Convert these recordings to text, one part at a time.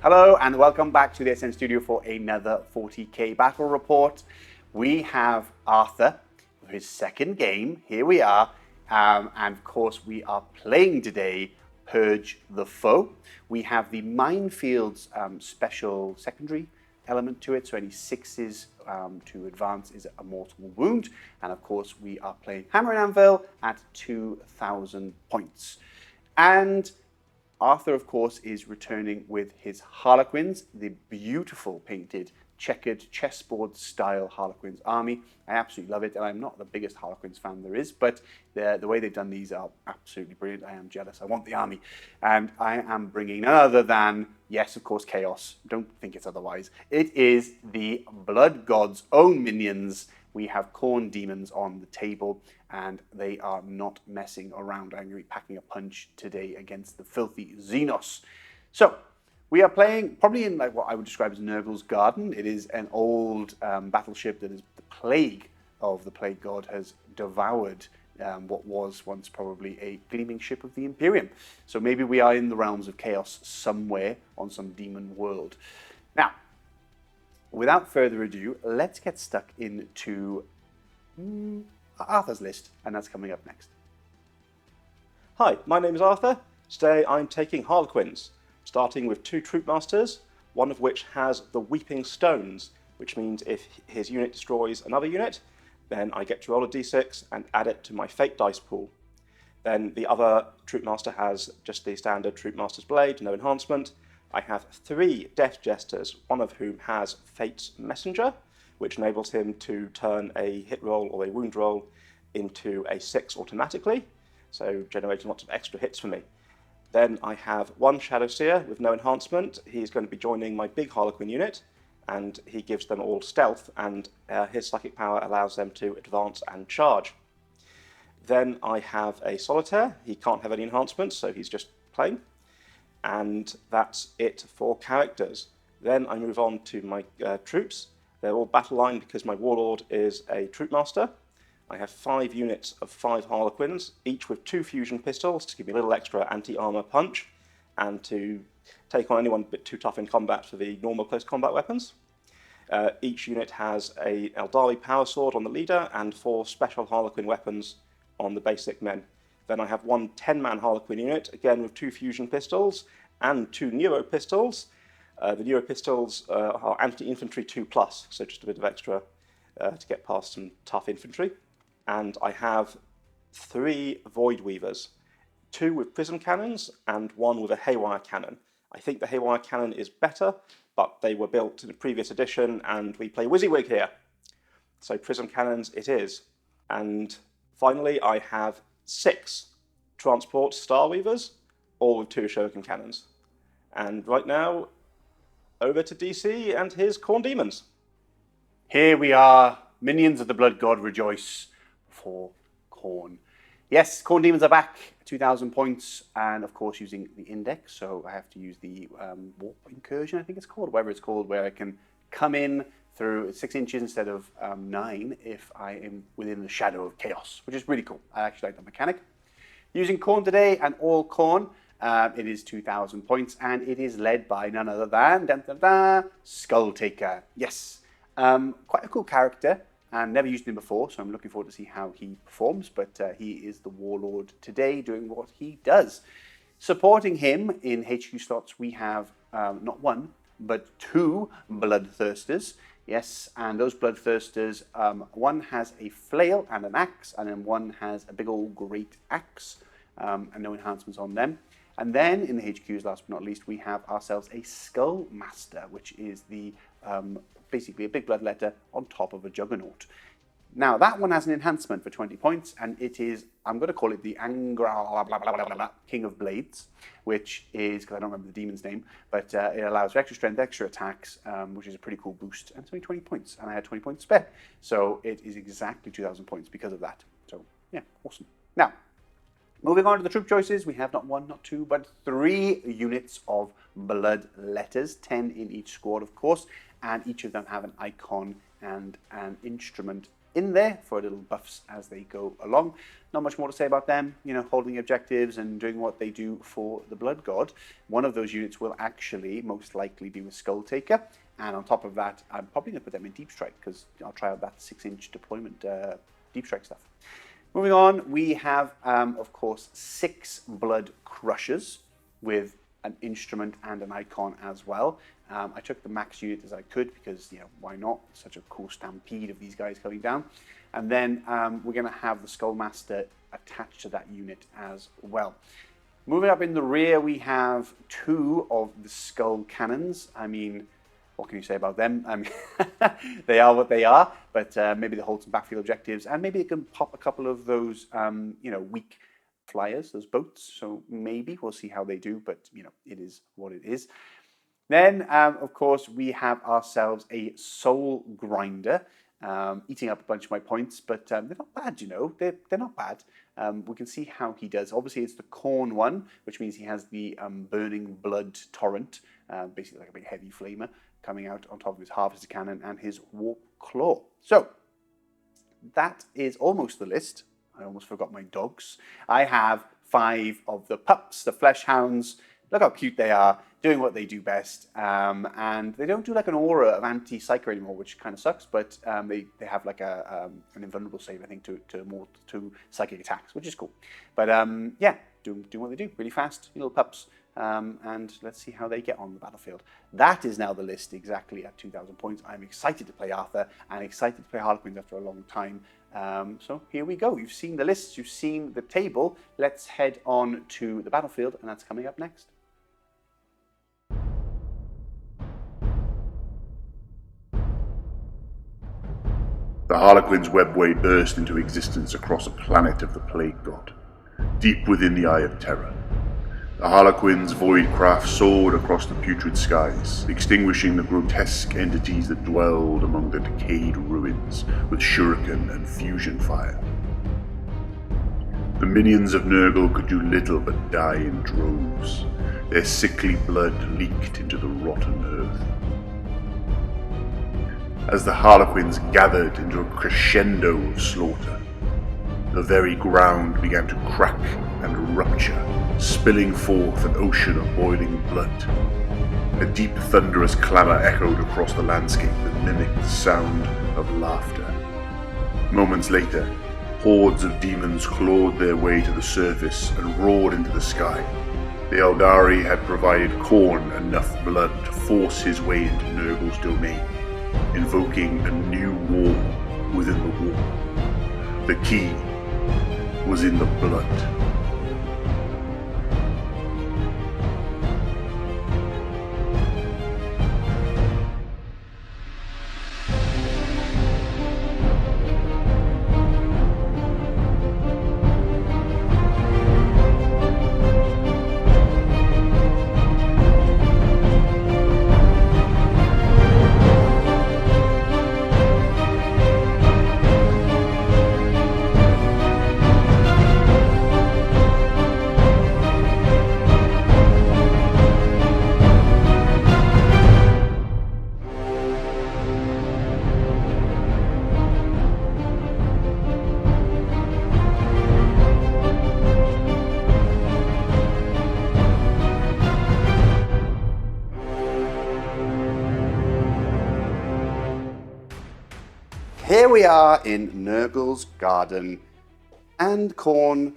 Hello and welcome back to the SN Studio for another 40k battle report. We have Arthur for his second game. Here we are. And of course we are playing today Purge the Foe. We have the Minefields special secondary element to it. So any 6s to advance is a mortal wound. And of course we are playing Hammer and Anvil at 2,000 points. And Arthur, of course, is returning with his Harlequins, the beautiful painted checkered chessboard style Harlequins army. I absolutely love it, and I'm not the biggest Harlequins fan there is, but the way they've done these are absolutely brilliant. I am jealous. I want the army. And I am bringing none other than, yes, of course, Chaos. Don't think it's otherwise. It is the Blood God's own minions. We have Khorne Daemons on the table, and they are not messing around. I'm going to be packing a punch today against the filthy Xenos. So, we are playing probably in like what I would describe as Nurgle's Garden. It is an old battleship that is the plague of the Plague God has devoured what was once probably a gleaming ship of the Imperium. So maybe we are in the realms of chaos somewhere on some demon world. Now, without further ado, let's get stuck into Arthur's list, and that's coming up next. Hi, my name is Arthur. Today I'm taking Harlequins, starting with 2 Troopmasters, one of which has the Weeping Stones, which means if his unit destroys another unit, then I get to roll a d6 and add it to my Fate dice pool. Then the other Troopmaster has just the standard Troopmaster's Blade, no enhancement. I have 3 Death Jesters, one of whom has Fate's Messenger, which enables him to turn a hit roll or a wound roll into a 6 automatically, so generating lots of extra hits for me. Then I have 1 Shadow Seer with no enhancement. He's going to be joining my big Harlequin unit, and he gives them all stealth, and his psychic power allows them to advance and charge. Then I have a Solitaire. He can't have any enhancements, so he's just plain. And that's it for characters. Then I move on to my troops. They're all Battleline because my Warlord is a Troopmaster. I have 5 units of 5 Harlequins, each with 2 fusion pistols to give me a little extra anti-armor punch and to take on anyone a bit too tough in combat for the normal close combat weapons. Each unit has a Eldari power sword on the leader and 4 special Harlequin weapons on the basic men. Then I have 1 10-man Harlequin unit, again with 2 fusion pistols and 2 Neuro pistols. The Neuro pistols are anti-infantry 2+, so just a bit of extra to get past some tough infantry. And I have 3 Void Weavers, 2 with prism cannons and 1 with a haywire cannon. I think the haywire cannon is better, but they were built in a previous edition and we play WYSIWYG here. So prism cannons it is. And finally I have 6 transport Star Weavers, all with 2 shuriken cannons. And right now, over to DC and his Khorne Daemons. Here we are, minions of the Blood God rejoice for Khorne. Yes, Khorne Daemons are back, 2,000 points, and of course using the index, so I have to use the warp incursion, I think it's called, whatever it's called, where I can come in through 6 inches instead of 9 if I am within the shadow of chaos, which is really cool. I actually like that mechanic. Using Khorne today, and all Khorne, it is 2,000 points, and it is led by none other than Skulltaker. Yes, quite a cool character, and never used him before, so I'm looking forward to see how he performs, but he is the Warlord today doing what he does. Supporting him in HQ slots, we have not 1, but 2 Bloodthirsters. Yes, and those Bloodthirsters, one has a flail and an axe, and then one has a big old great axe, and no enhancements on them. And then in the HQs, last but not least, we have ourselves a Skullmaster, which is the basically a big Bloodletter on top of a Juggernaut. Now, that one has an enhancement for 20 points, and it is, I'm going to call it the King of Blades, which is, because I don't remember the demon's name, but it allows for extra strength, extra attacks, which is a pretty cool boost, and it's only 20 points, and I had 20 points spare. So it is exactly 2,000 points because of that. So, yeah, awesome. Now, moving on to the troop choices, we have not 1, not 2, but 3 units of Bloodletters, 10 in each squad, of course, and each of them have an icon and an instrument in there for little buffs as they go along. Not much more to say about them, you know, holding objectives and doing what they do for the Blood God. One of those units will actually most likely be with Skulltaker, and on top of that, I'm probably going to put them in Deep Strike because I'll try out that 6-inch deployment Deep Strike stuff. Moving on, we have, of course, 6 Bloodcrushers with an instrument and an icon as well. I took the max unit as I could because, you know, why not? Such a cool stampede of these guys coming down. And then we're going to have the Skullmaster attached to that unit as well. Moving up in the rear, we have 2 of the Skull Cannons. I mean, what can you say about them? I mean, they are what they are, but maybe they hold some backfield objectives, and maybe they can pop a couple of those, you know, weak flyers, those boats. So maybe we'll see how they do, but you know, it is what it is. Then, of course, we have ourselves a Soul Grinder, eating up a bunch of my points, but they're not bad, you know. They're not bad. We can see how he does. Obviously, it's the Khorne one, which means he has the burning blood torrent, basically like a big heavy flamer coming out on top of his harvester cannon and his warp claw. So that is almost the list. I almost forgot my dogs. I have 5 of the pups, the flesh hounds. Look how cute they are, doing what they do best. And they don't do like an aura of anti-psycho anymore, which kind of sucks, but they have like an invulnerable save, I think, to psychic attacks, which is cool. But yeah, doing what they do, really fast, little pups. And let's see how they get on the battlefield. That is now the list exactly at 2,000 points. I'm excited to play Arthur and excited to play Harlequins after a long time. So here we go. You've seen the lists, you've seen the table. Let's head on to the battlefield, and that's coming up next. The Harlequins' webway burst into existence across a planet of the Plague God, deep within the Eye of Terror. The Harlequins' void craft soared across the putrid skies, extinguishing the grotesque entities that dwelled among the decayed ruins with shuriken and fusion fire. The minions of Nurgle could do little but die in droves. Their sickly blood leaked into the rotten earth. As the Harlequins gathered into a crescendo of slaughter, the very ground began to crack and rupture, spilling forth an ocean of boiling blood. A deep thunderous clamour echoed across the landscape that mimicked the sound of laughter. Moments later, hordes of demons clawed their way to the surface and roared into the sky. The Eldari had provided Khorne enough blood to force his way into Nurgle's domain, invoking a new war within the war. The key was in the blood. Here we are in Nurgle's garden, and Khorne,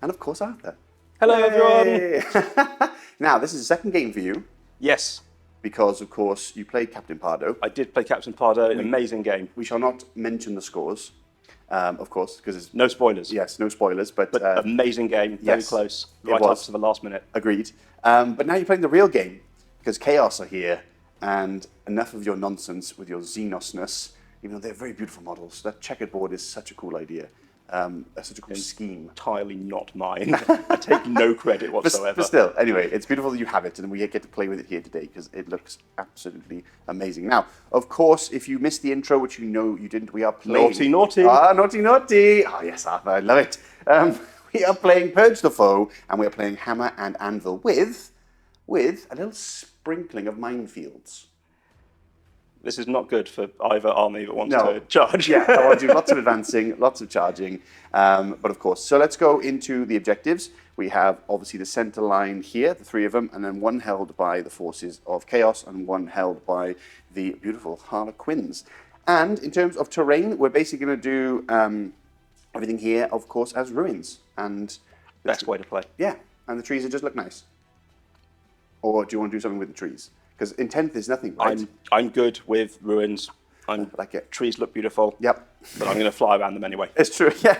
and of course Arthur. Hello, Yay! everyone. Now, this is the second game for you, Yes, because of course you played Captain Pardo. I did play Captain Pardo, an amazing game. We shall not mention the scores, of course, because it's No spoilers, yes, no spoilers, but amazing game, very yes, close, it right up was. to the last minute. agreed. But now you're playing the real game, because Chaos are here, and enough of your nonsense with your Xenosness, even though they're very beautiful models. That checkered board is such a cool idea, such a cool scheme. Entirely not mine. I take no credit whatsoever. But still, anyway, it's beautiful that you have it, and we get to play with it here today because it looks absolutely amazing. Now, of course, if you missed the intro, which you know you didn't, we are playing... Naughty, naughty. Ah, naughty, naughty. Oh, yes, Arthur, I love it. We are playing Purge the Foe, and we are playing Hammer and Anvil with a little sprinkling of minefields. This is not good for either army that wants No. to charge. Yeah, I want to do lots of advancing, lots of charging. But of course, so let's go into the objectives. We have obviously the center line here, the three of them, and then one held by the forces of chaos and one held by the beautiful Harlequins. And in terms of terrain, we're basically going to do everything here, of course, as ruins. And Best way to play. yeah, and the trees just look nice. Or do you want to do something with the trees? Because in 10th there's nothing, right? I'm good with ruins. Like it. Trees look beautiful. Yep. But I'm going to fly around them anyway. It's true, yeah.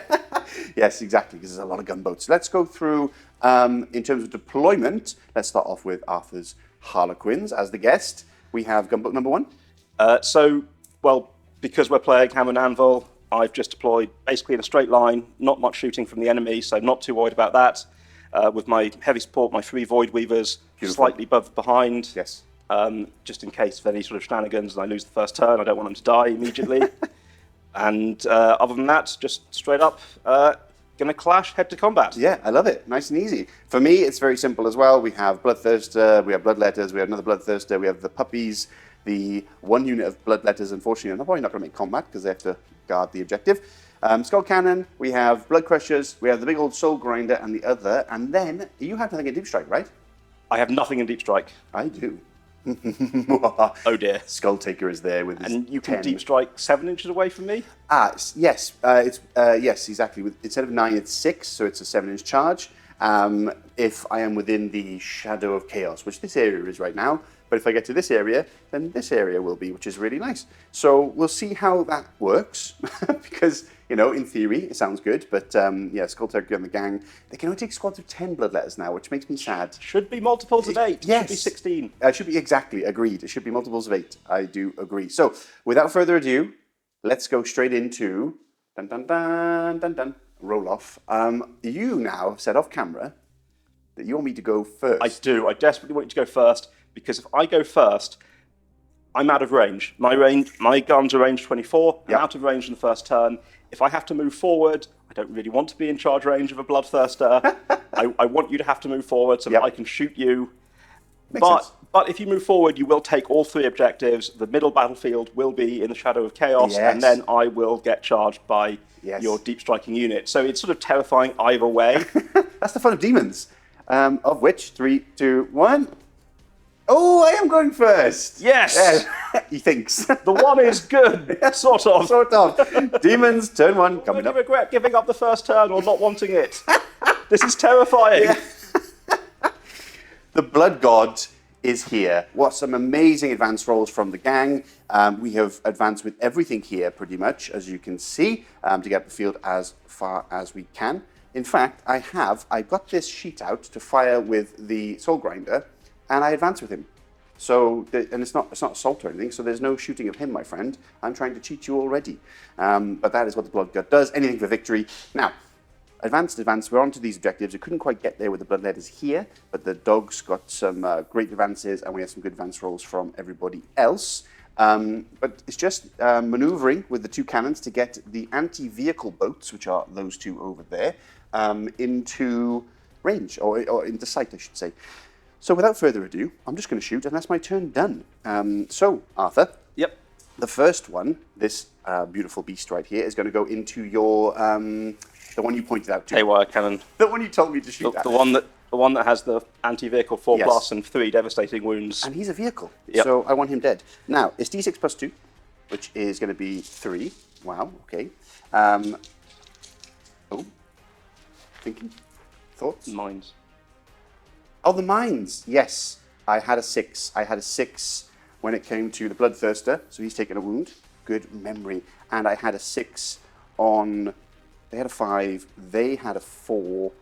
Yes, exactly, because there's a lot of gunboats. Let's go through, in terms of deployment, let's start off with Arthur's Harlequins as the guest. We have gunboat number 1. Well, because we're playing Hammer and Anvil, I've just deployed basically in a straight line, not much shooting from the enemy, so not too worried about that. With my heavy support, my 3 Void Weavers slightly behind. Yes. Just in case of any sort of shenanigans and I lose the first turn, I don't want them to die immediately. And other than that, just straight up, gonna clash, head to combat. Yeah, I love it. Nice and easy. For me, it's very simple as well. We have Bloodthirster, we have Bloodletters, we have another Bloodthirster, we have the puppies, the 1 unit of Bloodletters, unfortunately, they're probably not going to make combat because they have to guard the objective. Skull Cannon, we have Bloodcrushers, we have the big old Soul Grinder and the other, and then you have nothing in Deep Strike, right? I have nothing in Deep Strike. I do. Oh dear. Skulltaker is there with his And you can 10. Deep Strike 7 inches away from me? Yes, yes, exactly. Instead of 9, it's 6, so it's a 7-inch charge. If I am within the shadow of chaos, which this area is right now, but if I get to this area, then this area will be, which is really nice. So we'll see how that works, because, you know, in theory, it sounds good, but yeah, Skulltaker and the gang, they can only take squads of 10 Bloodletters now, which makes me sad. Should be multiples of 8. Yes. Should be 16. Should be, exactly, agreed. It should be multiples of 8. I do agree. So, without further ado, let's go straight into dun dun dun dun dun roll off. You now have said off camera that you want me to go first. I do. I desperately want you to go first, because if I go first, I'm out of range. My guns are range 24. I'm out of range in the first turn. If I have to move forward, I don't really want to be in charge range of a Bloodthirster. I want you to have to move forward so that I can shoot you. Makes sense. But if you move forward, you will take all 3 objectives. The middle battlefield will be in the shadow of chaos, and then I will get charged by your deep striking unit. So it's sort of terrifying either way. That's the fun of demons. Of which 3, 2, 1. Oh, I am going first. Yes. He thinks. The 1 is good, sort of. Sort of. Demons, turn 1, coming Would up. you regret giving up the first turn or not wanting it? This is terrifying. The Blood God is here. What some amazing advance rolls from the gang. We have advanced with everything here pretty much, as you can see, to get the field as far as we can. In fact, I got this sheet out to fire with the Soul Grinder, and I advanced with him. So, and it's not assault or anything, so there's no shooting of him, my friend. I'm trying to cheat you already. But that is what the Blood God does, anything for victory. Now, advanced, we're on to these objectives. We couldn't quite get there with the Bloodletters here, but the dogs got some great advances, and we had some good advance rolls from everybody else. But it's just maneuvering with the 2 cannons to get the anti-vehicle boats, which are those 2 over there, into range, or into sight, I should say. So without further ado, I'm just going to shoot, and that's my turn done. So, Arthur. Yep. The first one, this beautiful beast right here, is going to go into your, the one you pointed out to. Haywire cannon. The one you told me to shoot at. The one that has the anti-vehicle 4+ and 3 devastating wounds. And he's a vehicle, Yep. so I want him dead. Now, it's D6 plus 2, which is going to be 3. Wow, okay. Thinking? Thoughts? Mines. Oh, the mines. Yes, I had a 6. I had a 6 when it came to the Bloodthirster, so he's taken a wound. Good memory. And I had a 6 on... They had a 5. They had a 4.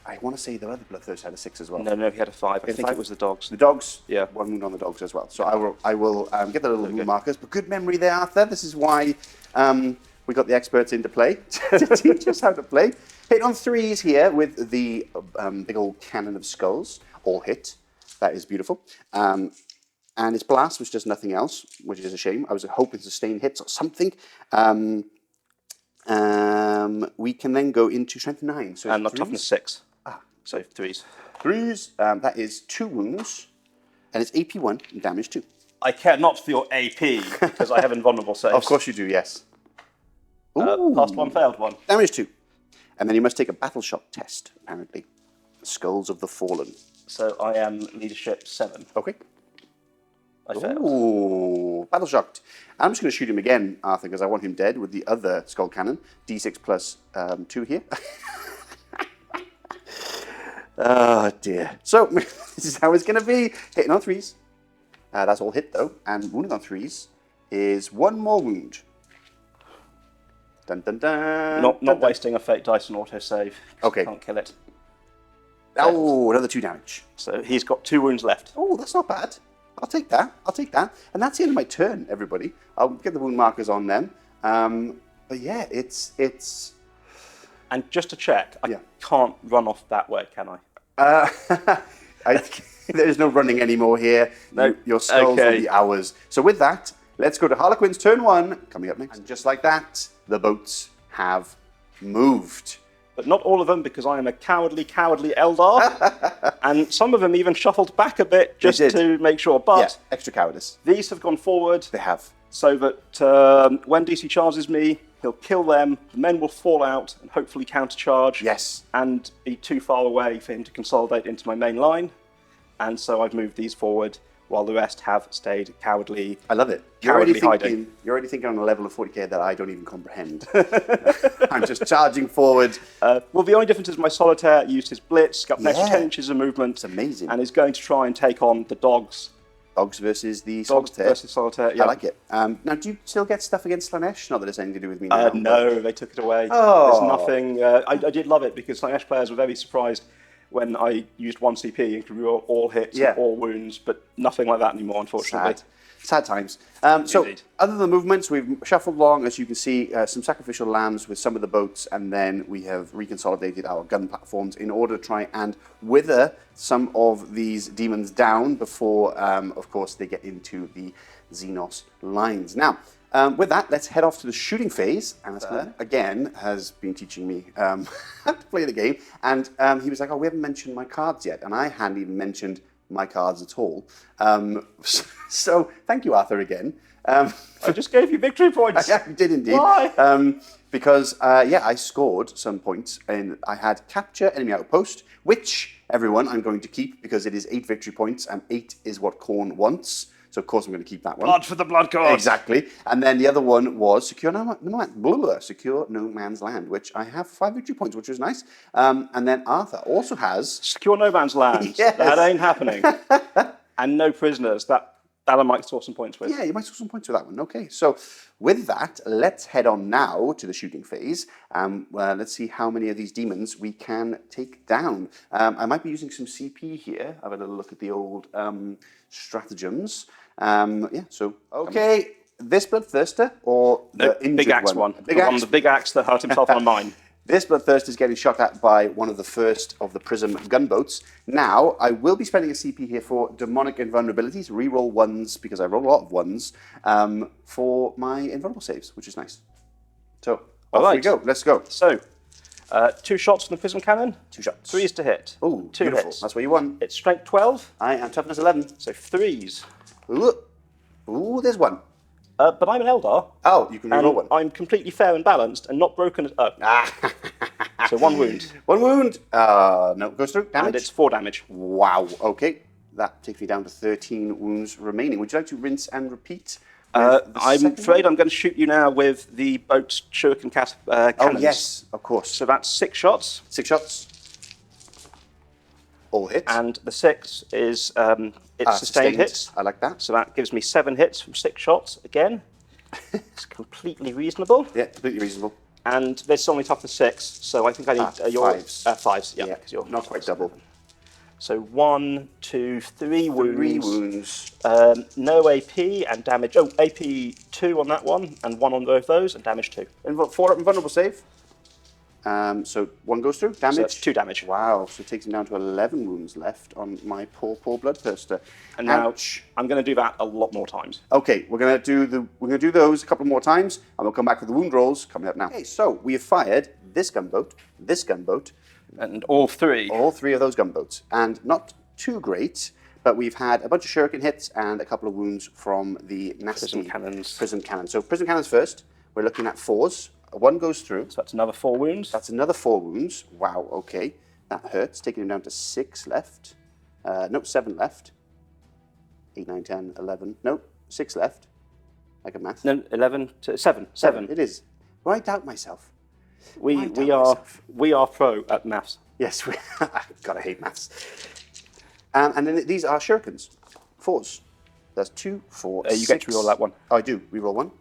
I want to say the other Bloodthirster had a 6 as well. No, he had a 5. I think it was the dogs. The dogs? Yeah. 1 wound on the dogs as well. So I will get the little wound markers. But good memory there, Arthur. This is why we got the experts into play to teach us how to play. Hit on 3s here with the big old cannon of skulls. All hit. That is beautiful. And it's blast, which does nothing else, which is a shame. I was hoping sustain hits or something. We can then go into strength 9. So and not toughness 6. So 3s. 3s. That is 2 wounds, and it's AP 1 and damage 2. I care not for your AP, because I have invulnerable saves. Of course you do, yes. Passed one, failed one. Damage 2. And then you must take a battle shock test, apparently. Skulls of the Fallen. So I am leadership 7. Okay. I failed. Ooh, battle shocked. I'm just going to shoot him again, Arthur, because I want him dead with the other skull cannon. D6 plus 2 here. Oh, dear. So, this is how it's going to be. Hitting on 3s. That's all hit, though. And wounded on 3s is 1 more wound. Dun, dun, dun. Not wasting a fate dice and autosave. Okay. Can't kill it. Oh, another 2 damage. So he's got 2 wounds left. Oh, that's not bad. I'll take that. I'll take that. And that's the end of my turn, everybody. I'll get the wound markers on them. But yeah, it's... And just to check, I can't run off that way, can I? There's no running anymore here. No. Your skulls will be ours. So with that, let's go to Harlequins turn 1, coming up next. And just like that, the boats have moved. But not all of them, because I am a cowardly Eldar. And some of them even shuffled back a bit just to make sure. But extra cowardice. These have gone forward. They have. So that when DC charges me, he'll kill them, the men will fall out and hopefully countercharge. Yes. And be too far away for him to consolidate into my main line. And so I've moved these forward while the rest have stayed cowardly. I love it. You're already thinking on a level of 40k that I don't even comprehend. I'm just charging forward. Well, the only difference is my Solitaire used his blitz, got an extra 10 inches of movement. It's amazing. And is going to try and take on the dogs. Dogs versus the Solitaire. Dogs versus Solitaire, yeah. I like it. Now, do you still get stuff against Slanesh? Not that it's anything to do with me now. No, they took it away. Oh. There's nothing. I did love it because Slanesh players were very surprised when I used 1 CP and could reroll all hits and all wounds, but nothing like that anymore, unfortunately. Sad times. So, other than movements, we've shuffled along, as you can see, some sacrificial lambs with some of the boats, and then we have reconsolidated our gun platforms in order to try and wither some of these demons down before, of course, they get into the Xenos lines. Now, with that, let's head off to the shooting phase. And again, has been teaching me how to play the game. And he was like, oh, we haven't mentioned my cards yet. And I hadn't even mentioned my cards at all. So thank you, Arthur, again. I just gave you victory points. Yeah, you did indeed. Why? Because, I scored some points. And I had capture enemy outpost, which, everyone, I'm going to keep because it is 8 victory points. And 8 is what Khorne wants. So, of course, I'm going to keep that one. Blood for the blood god. Exactly. And then the other one was Secure No Man's Land, which I have 5 victory points, which was nice. And then Arthur also has... Secure No Man's Land. Yes. That ain't happening. And no prisoners. That I might score some points with. Yeah, you might score some points with that one. Okay, so with that, let's head on now to the shooting phase. Let's see how many of these demons we can take down. I might be using some CP here. Have a little look at the old stratagems. Okay, this Bloodthirster or the injured big axe one. The big axe that hurt himself on a mine. This Bloodthirster is getting shot at by one of the first of the Prism gunboats. Now, I will be spending a CP here for Demonic Invulnerabilities, reroll 1s, because I roll a lot of 1s, for my invulnerable saves, which is nice. So, off we go. Let's go. So, 2 shots from the Prism Cannon. 2 shots. 3s to hit. Ooh, 2 beautiful. hits. That's what you want. It's strength 12. I am toughness 11. So 3s. Ooh, there's 1. But I'm an Eldar. Oh, you can reroll 1. I'm completely fair and balanced and not broken. So 1 wound. 1 wound. No, goes through. Damage. And it's 4 damage. Wow. Okay. That takes me down to 13 wounds remaining. Would you like to rinse and repeat? I'm afraid I'm going to shoot you now with the boat's shuriken cannons. Oh, yes, of course. So that's 6 shots. 6 shots. All hits. And the 6 is it's sustained hits. I like that. So that gives me 7 hits from 6 shots again. It's completely reasonable. Yeah, completely reasonable. And this is only toughness 6, so I think I need your 5s. 5s, yeah, because you're not quite double. So 1, 2, 3 wounds. 3 wounds. No AP and damage. Oh, AP 2 on that one, and 1 on both those, and damage 2. 4 invulnerable save. So 1 goes through. Damage. So 2 damage. Wow. So it takes him down to 11 wounds left on my poor Bloodthirster. And now I'm going to do that a lot more times. Okay, we're going to do those a couple more times, and we'll come back with the wound rolls coming up now. Okay, so we have fired this gunboat, and all 3 All 3. of those gunboats, and not too great. but we've had a bunch of shuriken hits and a couple of wounds from the nasty Prism cannons. Prism cannons. So prism cannons first. We're looking at 4s. 1 goes through. So that's another 4 wounds. That's another 4 wounds. Wow, okay. That hurts. Taking him down to 6 left. No, 7 left. 8, 9, 10, 11. No, 6 left. I can math. No, 11 to 7. 7. It is. Well, I doubt myself. We are pro at maths. Yes, God, I hate maths. And then these are shurikens. 4s. That's 2, 4, You 6. get to reroll that one. Oh, I do. Reroll 1.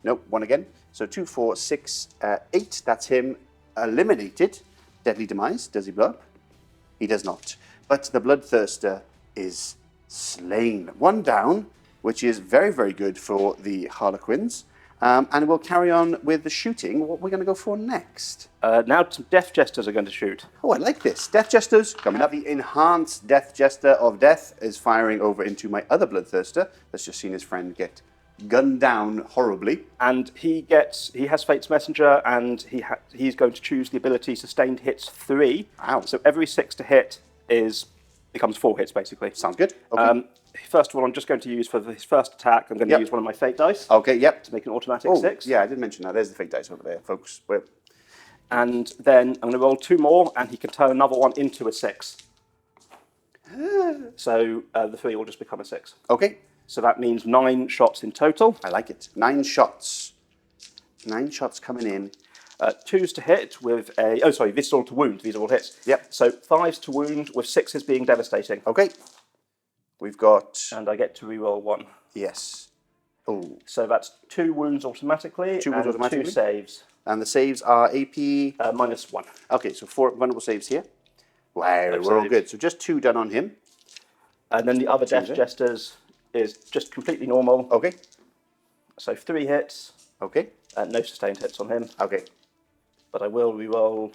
Nope, 1 again. So 2, 4, 6, 8. That's him eliminated. Deadly Demise. Does he blow up? He does not. But the Bloodthirster is slain. 1 down, which is very, very good for the Harlequins. And we'll carry on with the shooting. What we're going to go for next. Now some Death Jesters are going to shoot. Oh, I like this. Death Jesters coming up. The enhanced Death Jester of Death is firing over into my other Bloodthirster that's just seen his friend get gunned down horribly. And he has Fate's Messenger, and he's going to choose the ability Sustained Hits 3. Wow. So every 6 to hit becomes 4 hits, basically. Sounds good. Okay. First of all, I'm just going to use for his first attack, I'm going to use one of my Fate dice. Okay, yep. To make an automatic 6. Yeah, I did mention that. There's the fake dice over there, folks. And then I'm going to roll 2 more, and he can turn another one into a 6. So the 3 will just become a 6. Okay. So that means 9 shots in total. I like it. 9 shots. 9 shots coming in. 2s to hit with a... Oh, sorry, this is all to wound. These are all hits. Yep. So 5s to wound with 6s being devastating. Okay. We've got... And I get to reroll 1. Yes. Oh. So that's 2 wounds automatically. 2 wounds automatically. 2 saves. And the saves are AP... -1. Okay, so 4 vulnerable saves here. Wow, No we're all saves. good. So just 2 done on him. And then the other Death Jesters is just completely normal. Okay. So 3 hits. Okay. No sustained hits on him. Okay. But I will reroll...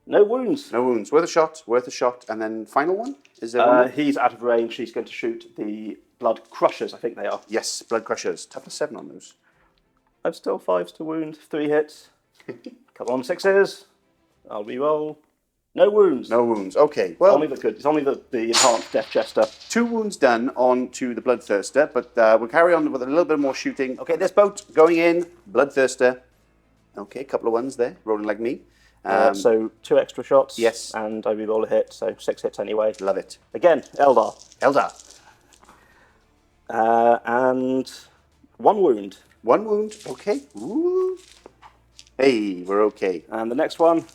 No wounds. No wounds. Worth a shot. Worth a shot. And then final one? Is there one more? He's out of range. He's going to shoot the Bloodcrushers, I think they are. Yes, Bloodcrushers. Toughness 7 on those. I'm still 5s to wound. 3 hits. Couple on 6s. I'll reroll. No wounds. No wounds. Okay. Well, It's only the enhanced Death Jester. 2 wounds done on to the Bloodthirster, but we'll carry on with a little bit more shooting. Okay, this boat going in. Bloodthirster. Okay, a couple of ones there, rolling like me. So 2 extra shots. Yes. And I reroll a hit, so 6 hits anyway. Love it. Again, Eldar. Eldar. And 1 wound. 1 wound. Okay. Ooh. Hey, we're okay. And the next one,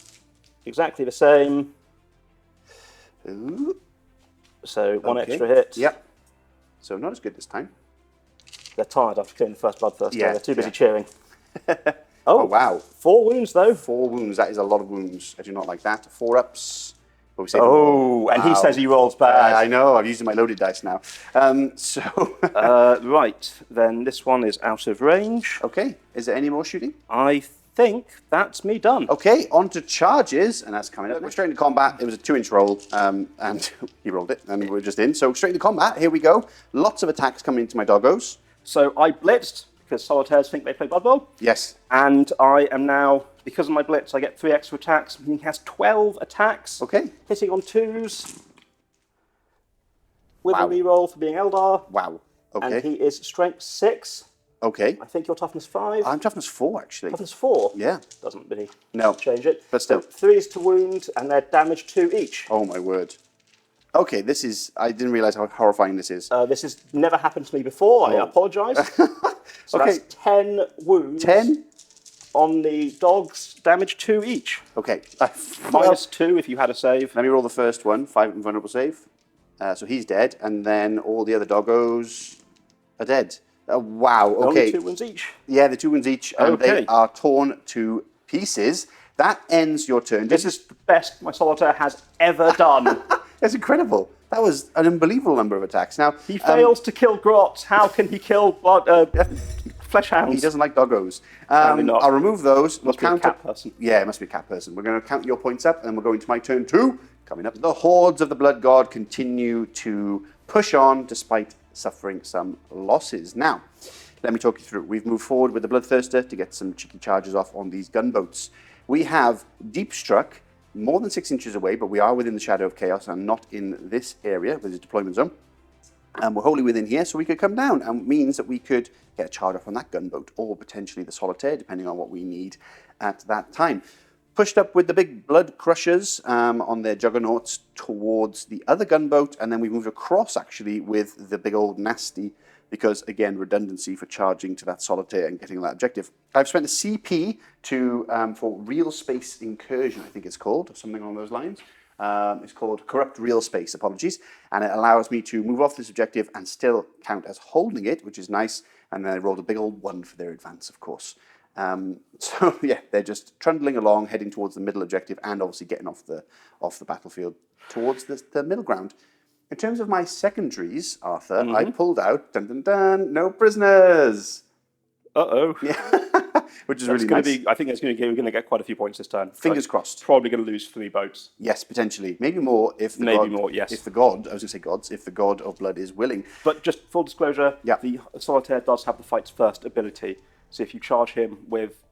exactly the same. Ooh. So 1 Okay. extra hit. Yep. So not as good this time. They're tired after killing the first Bloodthirster. Yeah, They're too busy yeah. cheering. Oh, wow. 4 wounds, though. 4 wounds. That is a lot of wounds. I do not like that. 4 ups. And he says he rolls bad. I know. I'm using my loaded dice now. Right, then this one is out of range. Okay. Is there any more shooting? I think that's me done. Okay, on to charges, and that's coming up. We're straight into combat. It was a 2-inch roll, and he rolled it, and we're just in. So straight into combat. Here we go. Lots of attacks coming into my doggos. So I blitzed, because solitaires think they play Blood Bowl. Yes. And I am now, because of my blitz, I get 3 extra attacks. He has 12 attacks. Okay. Hitting on 2s. With Wow. a reroll for being Eldar. Wow. Okay. And he is strength 6. Okay. I think you're toughness 5. I'm toughness 4, actually. Toughness 4? Yeah. Doesn't really No. change it. But still. So 3s to wound, and they're damage 2 each. Oh, my word. Okay, this is... I didn't realize how horrifying this is. This has never happened to me before. I apologise. So Okay. that's 10 wounds. 10? On the dogs, damage 2 each. Okay. -2 if you had a save. Let me roll the first one. 5 invulnerable save. So he's dead, and then all the other doggos are dead. Wow, okay. Only 2 wounds each. Yeah, the 2 wounds each, and they Okay. are torn to pieces. That ends your turn. This is the best my solitaire has ever done. That's incredible. That was an unbelievable number of attacks. Now He fails to kill Grot. How can he kill Flesh Hounds? He doesn't like doggos. Apparently not. I'll remove those. Must be a cat person. Yeah, it must be a cat person. We're going to count your points up, and then we're going to my turn 2. Coming up, the hordes of the Blood God continue to push on despite suffering some losses. Now, let me talk you through. We've moved forward with the Bloodthirster to get some cheeky charges off on these gunboats. We have deep struck, more than 6 inches away, but we are within the shadow of chaos and not in this area with his deployment zone. And we're wholly within here, so we could come down, and it means that we could get a charge off on that gunboat, or potentially the Solitaire, depending on what we need at that time. Pushed up with the big Bloodcrushers on their Juggernauts towards the other gunboat, and then we moved across, actually, with the big old Nasty, because, again, redundancy for charging to that Solitaire and getting that objective. I've spent a CP for Real Space Incursion, I think it's called, or something along those lines. It's called Corrupt Real Space, apologies, and it allows me to move off this objective and still count as holding it, which is nice, and then I rolled a big old 1 for their advance, of course. So, yeah, they're just trundling along, heading towards the middle objective, and obviously getting off the battlefield towards the middle ground. In terms of my secondaries, Arthur, I pulled out, dun dun dun, no prisoners. Uh-oh. Yeah, which is really gonna nice. I think we're going to get quite a few points this turn. Fingers crossed. Probably going to lose 3 boats. Yes, potentially. Maybe more if the if the god, I was going to say gods, if the god of blood is willing. But just full disclosure, Yeah. the Solitaire does have the fight's first ability. So if you charge him with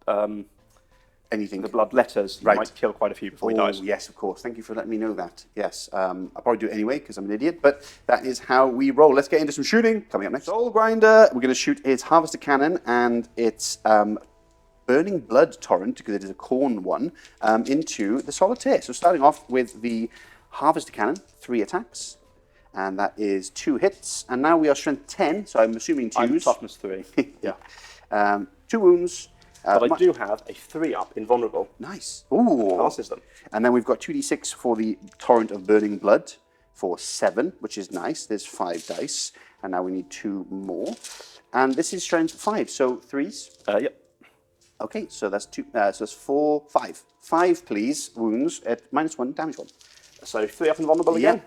Anything. the Bloodletters, you might kill quite a few before he dies. Yes, of course. Thank you for letting me know that. Yes, I'll probably do it anyway because I'm an idiot, but that is how we roll. Let's get into some shooting. Coming up next. Soul Grinder. We're going to shoot its Harvester Cannon and its Burning Blood Torrent, because it is a Khorne one, into the Solitaire. So starting off with the Harvester Cannon, 3 attacks. And that is 2 hits. And now we are strength 10, so I'm assuming 2s. I'm toughness 3. Yeah. 2 wounds. But I do have a 3-up invulnerable. Nice. Ooh. Passes them. And then we've got 2d6 for the Torrent of Burning Blood for 7, which is nice. There's 5 dice. And now we need 2 more. And this is strength 5, so 3s. Yep. Okay, so that's 2. So that's 4, 5. 5, please. Wounds at -1, damage 1. So 3-up invulnerable again.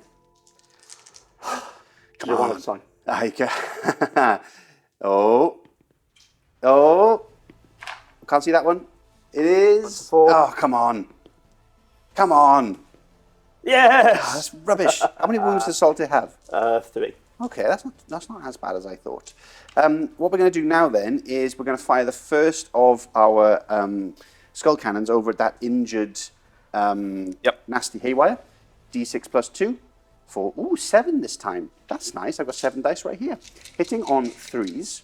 Come on. 1 at a time. Oh. Can't see that one. It is. 4. Oh, come on. Come on. Yes! That's rubbish. How many wounds does Solitaire have? 3. Okay, that's not as bad as I thought. What we're going to do now then is we're going to fire the first of our skull cannons over at that injured Nasty Haywire. D6 plus 2 for 7 this time. That's nice. I've got 7 dice right here. Hitting on 3s.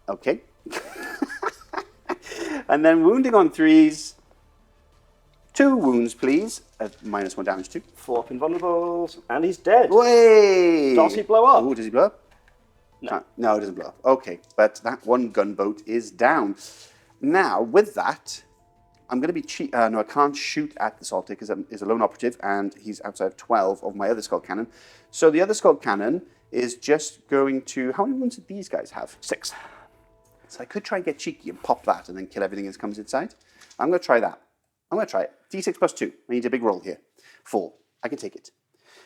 Okay. And then wounding on 3s. 2 wounds, please. At -1 damage 2. 4-up invulnerables, and he's dead. Way! Does he blow up? Ooh, does he blow up? No. No, it doesn't blow up. Okay, but that one gunboat is down. Now, with that, I'm going to be no, I can't shoot at the Solitaire because he's a lone operative, and he's outside of 12 of my other skull cannon. So the other skull cannon is just going to... How many wounds did these guys have? 6. So I could try and get cheeky and pop that and then kill everything that comes inside. I'm going to try that. I'm going to try it. D6 plus 2. I need a big roll here. 4. I can take it.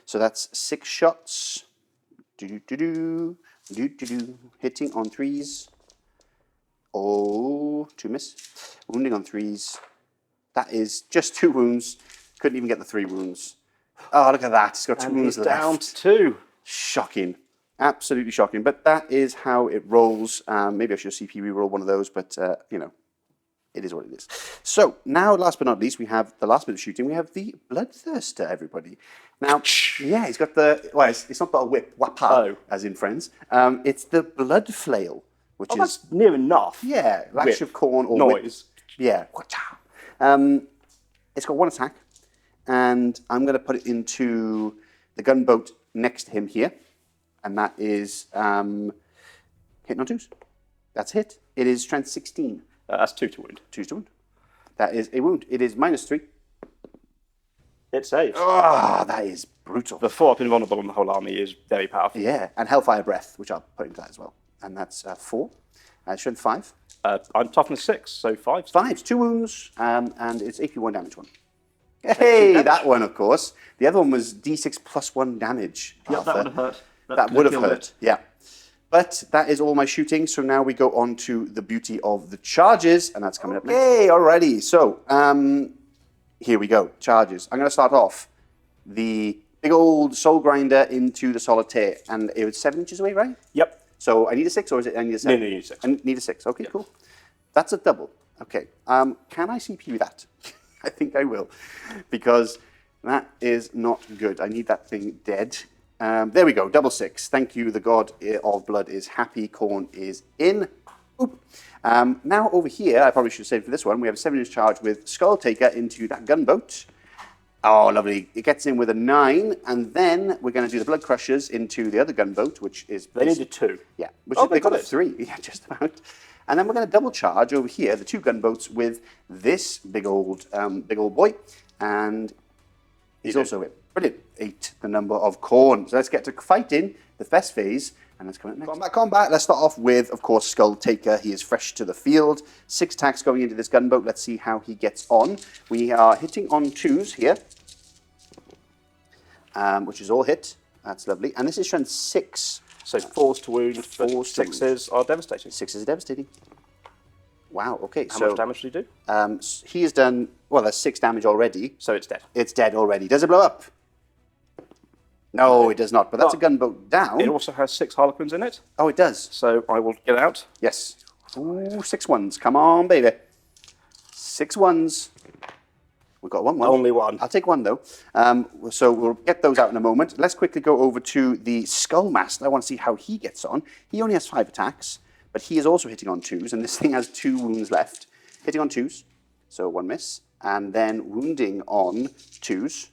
So that's 6 shots. Hitting on 3s. Oh, 2 miss. Wounding on 3s. That is just 2 wounds. Couldn't even get the 3 wounds. Oh, look at that. It's got 2 wounds left. Down to 2. Shocking. Absolutely shocking. But that is how it rolls. Maybe I should CP reroll one of those, but, you know, it is what it is. So, now, last but not least, we have the last bit of shooting. We have the Bloodthirster, everybody. Now, yeah, he's got the... Well, it's not got a whip, wapa, as in Friends. It's the blood flail, which is... That's near enough. Yeah, lash of corn or noise. Whip. Yeah. It's got 1 attack, and I'm going to put it into the gunboat next to him here, and that is hitting on 2s. That's a hit. It is strength 16. That's 2 to wound. 2 to wound. That is a wound. It is -3. It saves. Ah, that is brutal. The 4-up invulnerable on the whole army is very powerful. Yeah, and Hellfire Breath, which I'll put into that as well. And that's 4. Strength 5. I'm toughness 6, so 5. 5, 2 wounds, and it's AP 1 damage 1. Hey, that one, of course. The other one was D6 plus 1 damage. Yeah, that would have hurt. That would have hurt, yeah. But that is all my shooting, so now we go on to the beauty of the charges, and that's coming up next. Okay, alrighty. So, here we go. Charges. I'm going to start off the big old soul grinder into the Solitaire, and it was 7 inches away, right? Yep. So I need a 6, or is it I need a 7? No, you need a 6. I need a 6. Okay, cool. That's a double. Okay. Can I CP that? I think I will, because that is not good. I need that thing dead. There we go, double 6. Thank you, the god of blood is happy. Khorne is in. Oop. Now over here, I probably should say for this one, we have a 7-inch charge with Skulltaker into that gunboat. Oh, lovely. It gets in with a 9, and then we're going to do the Bloodcrushers into the other gunboat, which is... They needed 2. Yeah. Which Oh, is, they got a it. 3. Yeah, just about. And then we're going to double charge over here, the 2 gunboats, with this big old boy. And he's also in. Brilliant. 8, the number of Khorne. So let's get to fighting the best phase. And let's come up next. Combat. Let's start off with, of course, Skulltaker. He is fresh to the field. 6 attacks going into this gunboat. Let's see how he gets on. We are hitting on 2s here. Which is all hit. That's lovely. And this is strength 6. So 4s to wound, 4s to 6s are devastating. 6s are devastating. Wow, okay. How much damage did he do? He has done, well, that's 6 damage already. So it's dead. It's dead already. Does it blow up? No, it does not. But that's a gunboat down. It also has 6 Harlequins in it. Oh, it does. So I will get out. Yes. Ooh, 6 1s. Come on, baby. 6 1s. We've got 1 1. Only 1. I'll take 1 though. So we'll get those out in a moment. Let's quickly go over to the Skullmaster. I want to see how he gets on. He only has 5 attacks, but he is also hitting on 2s, and this thing has 2 wounds left. Hitting on 2s, so 1 miss, and then wounding on 2s.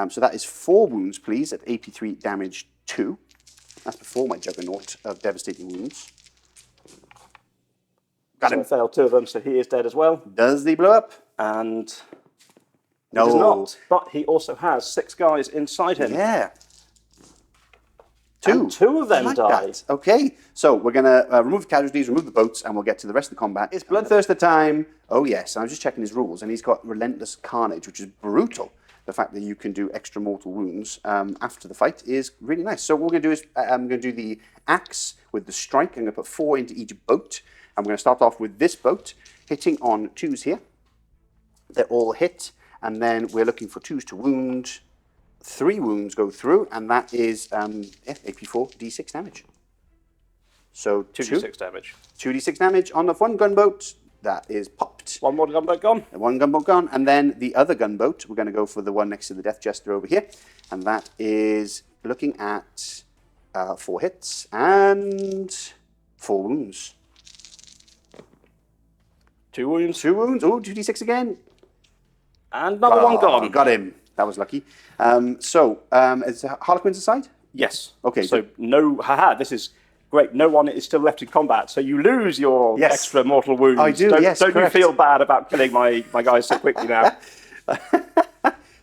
So that is 4 wounds, please, at 83 damage 2. That's before my Juggernaut of devastating wounds. Got him. So I failed 2 of them, so he is dead as well. Does he blow up? And No. he does not. But he also has 6 guys inside him. Yeah. And 2 of them I like die. that. Okay, so we're going to remove the casualties, remove the boats, and we'll get to the rest of the combat. It's Bloodthirster time. Oh, yes. I was just checking his rules, and he's got Relentless Carnage, which is brutal. The fact that you can do extra mortal wounds after the fight is really nice. So what we're going to do is I'm going to do the axe with the strike. I'm going to put 4 into each boat. I'm going to start off with this boat, hitting on 2s here. They're all hit, and then we're looking for 2s to wound. 3 wounds go through, and that is AP4 D6 damage. So 2d6 damage. 2d6 damage on the 1 gunboat. That is popped. 1 more gunboat gone. And 1 gunboat gone, and then the other gunboat, we're going to go for the one next to the Death Jester over here, and that is looking at 4 hits and 4 wounds. 2 wounds. 2 wounds. Oh, 2d6 again. And another 1 gone. Got him. That was lucky. Is Harlequins aside? Yes. Okay, So no, this is great. No one is still left in combat, so you lose your Yes. extra mortal wounds. I do, Don't, yes, don't you correct. feel bad about killing my guys so quickly now?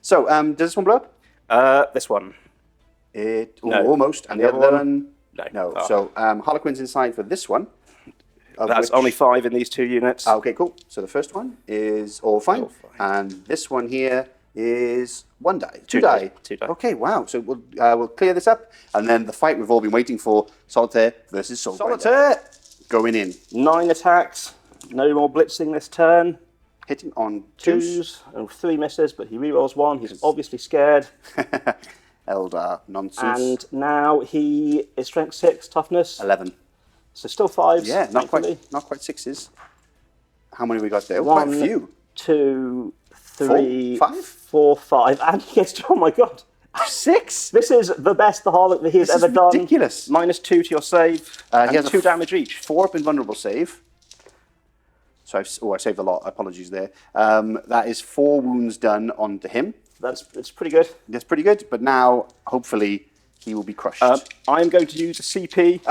So, does this one blow up? This one. No. Almost. And the The other other one? No. Oh. So, Harlequins inside for this one. That's only 5 in these 2 units. Okay, cool. So the first one is all fine. All fine. And this one here is 1 die. 2 Two die. die. 2 die. Okay, wow. So we'll clear this up. And then the fight we've all been waiting for, Solitaire versus Solitaire. Going in. 9 attacks. No more blitzing this turn. Hitting on 2s. 2s and 3 misses, but he rerolls 1. He's obviously scared. Eldar nonsense. And now he is strength 6, toughness. 11. So still 5s. Yeah, not thankfully. quite 6s. How many we got there? 1, Quite a few. 2, 3, 4, 5? 4, 5. And he gets to, oh my god. 6? This is the best the Harlequin he has This is ever done. ridiculous. -2 to your save. He And has a 2 damage each. 4 up invulnerable save. So I saved a lot. Apologies there. That is 4 wounds done onto him. It's pretty good. That's pretty good. But now, hopefully, he will be crushed. I'm going to use a CP.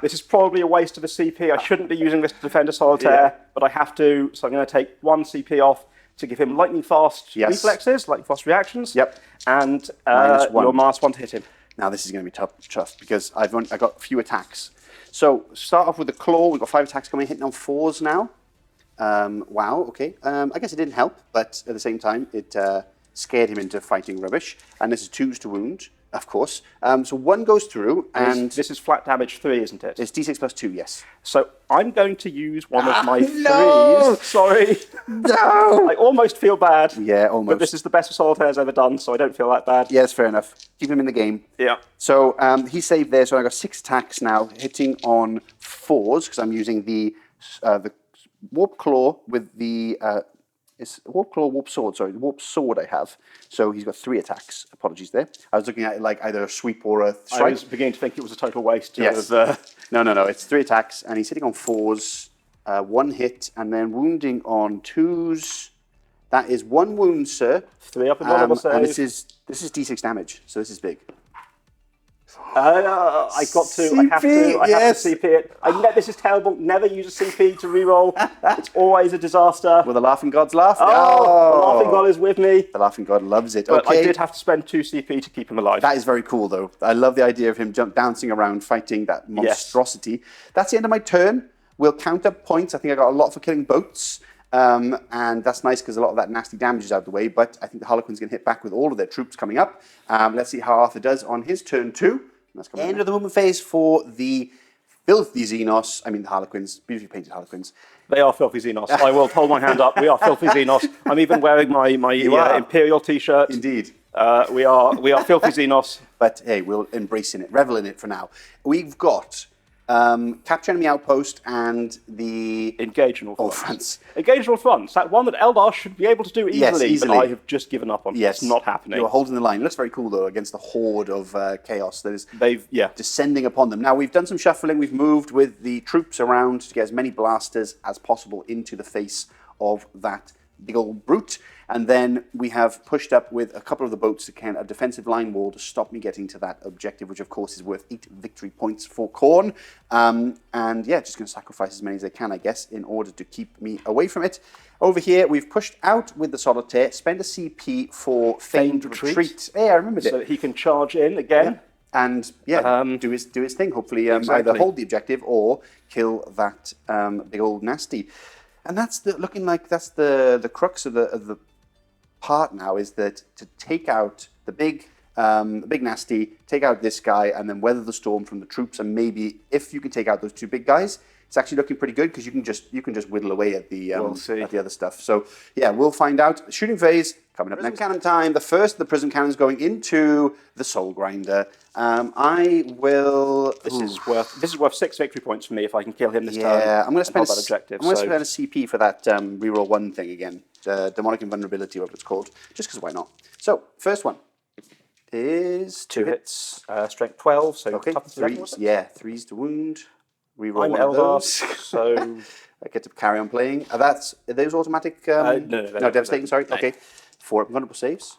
This is probably a waste of a CP. I shouldn't be using this to defend a Solitaire, but I have to. So I'm going to take 1 CP off to give him lightning fast reflexes, lightning fast reactions. Yep. And -1. your -1 to hit him. Now this is going to be tough because I got a few attacks. So start off with the claw. We've got 5 attacks coming, hitting on 4s now. Wow. Okay. I guess it didn't help, but at the same time, it scared him into fighting rubbish. And this is 2s to wound, of course. So 1 goes through, and This is flat damage 3, isn't it? it's D6 plus 2. Yes. So I'm going to use one of my no! 3s. Sorry. No. I almost feel bad. Yeah, almost. But this is the best Solitaire's ever done, so I don't feel that bad. Yeah, it's fair enough. Keep him in the game. Yeah. So he saved there, so I got 6 attacks now, hitting on 4s because I'm using the Warp Claw with the It's Warp Claw, Warp Sword. Sorry, Warp Sword I have. So he's got 3 attacks. Apologies there. I was looking at it like either a sweep or a strike. I was beginning to think it was a total waste. Yes. No. It's 3 attacks, and he's hitting on 4s, 1 hit, and then wounding on 2s. That is 1 wound, sir. 3 up in vulnerable save. And this is D6 damage, so this is big. I got to. I have to. I have to CP it. This is terrible. Never use a CP to reroll. It's always a disaster. Will the laughing gods laugh? Oh, the laughing god is with me. The laughing god loves it. But okay. I did have to spend 2 CP to keep him alive. That is very cool, though. I love the idea of him bouncing around, fighting that monstrosity. Yes. That's the end of my turn. We'll count up points. I think I got a lot for killing boats. And that's nice because a lot of that nasty damage is out of the way. But I think the Harlequins can hit back with all of their troops coming up. Let's see how Arthur does on his turn 2. That's end of the movement phase for the filthy Xenos. I mean, the Harlequins, beautifully painted Harlequins. They are filthy Xenos. I will hold my hand up. We are filthy Xenos. I'm even wearing my Imperial T-shirt. Indeed. We are filthy Xenos. But hey, we'll embrace in it, revel in it for now. We've got capture enemy outpost and the engage on all fronts. fronts. Engage on all fronts. That one that Eldar should be able to do easily. Yes, easily. But I have just given up on it. It's not happening. You're holding the line. It looks very cool though against the horde of chaos that is descending upon them. Now we've done some shuffling. We've moved with the troops around to get as many blasters as possible into the face of that big old brute. And then we have pushed up with a couple of the boats to a defensive line wall to stop me getting to that objective, which of course is worth 8 victory points for Khorne. And yeah, just going to sacrifice as many as I can, I guess, in order to keep me away from it. Over here, we've pushed out with the Solitaire, spend a CP for Feigned Retreat. Yeah, I remembered it. So he can charge in again. Yeah. And do his thing. Hopefully, either hold the objective or kill that big old nasty. And that's looking like that's the crux of the part now, is that to take out the big nasty, take out this guy, and then weather the storm from the troops. And maybe if you can take out those 2 big guys, it's actually looking pretty good because you can just whittle away at the other stuff. So yeah, we'll find out. Shooting phase coming up next. Cannon time. The first of the prism cannons going into the Soul Grinder. I will. This is worth 6 victory points for me if I can kill him this turn. Yeah, I'm going to spend that objective. I'm going to spend a CP for that reroll 1 thing again. Demonic Invulnerability, whatever it's called. Just because why not? So first one is 2 hits. Strength 12. So okay, 3s. Yeah, 3s to wound. Reroll I'm one of Eldar, those. so I get to carry on playing. Are those automatic? No, devastating. Sorry. No. Okay, 4 vulnerable saves.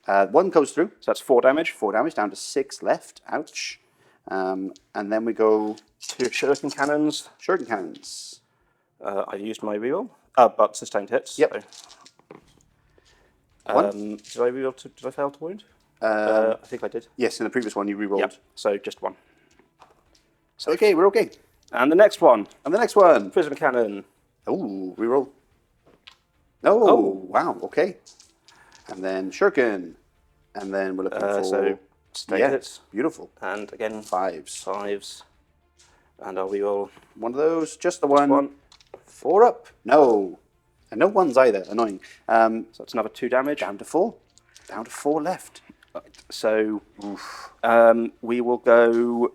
1 goes through. So that's 4 damage. 4 damage down to 6 left. Ouch. And then we go 2 shuriken cannons. Shuriken cannons. I used my reroll, but sustained hits. Yep. So. 1. Did I reroll? Did I fail to wound? I think I did. Yes, in the previous one you rerolled. Yep. So just 1. So okay, we're okay. And the next one. Prism cannon. Ooh, reroll. Oh, wow, okay. And then Shuriken. And then we're looking for... So, sustained hits. Beautiful. And again... 5s. And I'll reroll... One of those, just the one. 4 up. No. And no 1s either, annoying. So that's another 2 damage. Down to 4. Down to 4 left. So, we will go...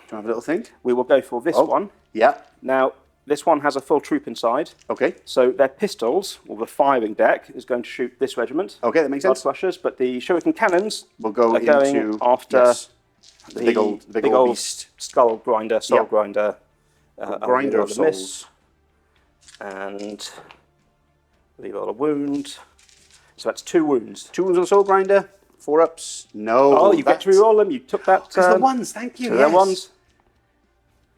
Do you have a little think? We will go for this one. Yeah. Now, this one has a full troop inside. Okay. So their pistols, or the firing deck, is going to shoot this regiment. Okay, that makes sense. Bloodcrushers, but the shuriken cannons will go into after the big old beast. Skull Grinder, Soul Grinder. Grinder of souls. Miss. And reroll a wound. So that's 2 wounds. 2 wounds on the Soul Grinder. 4 ups. No. Oh, you get to reroll them. You took that. Because the 1s, thank you. So they're 1s.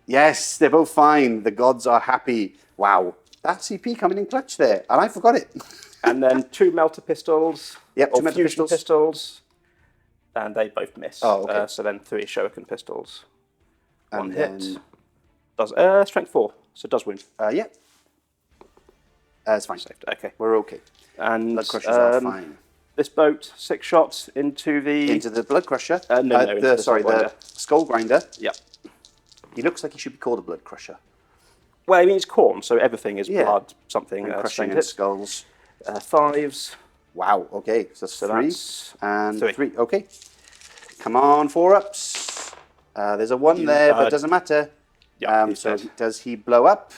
Yes, they're both fine. The gods are happy. Wow. That CP coming in clutch there. And I forgot it. And then 2 melter pistols. Yep, 2 melter pistols. And they both miss. Oh, okay. So then 3 shuriken pistols. And 1 then... hit. Does strength 4, so it does wound. Yeah. It's fine. Saved. Okay. We're okay. And Bloodcrushers are fine. This boat, 6 shots into the Bloodcrusher. The Skull Grinder. Yep. He looks like he should be called a Bloodcrusher. Well, I mean, it's Khorne, so everything is blood, something. And crushing and skulls. 5s. Wow, okay. So that's 3 and 3. 3. Okay. Come on, 4 ups. There's a 1 there, but it doesn't matter. Yeah, so does he blow up?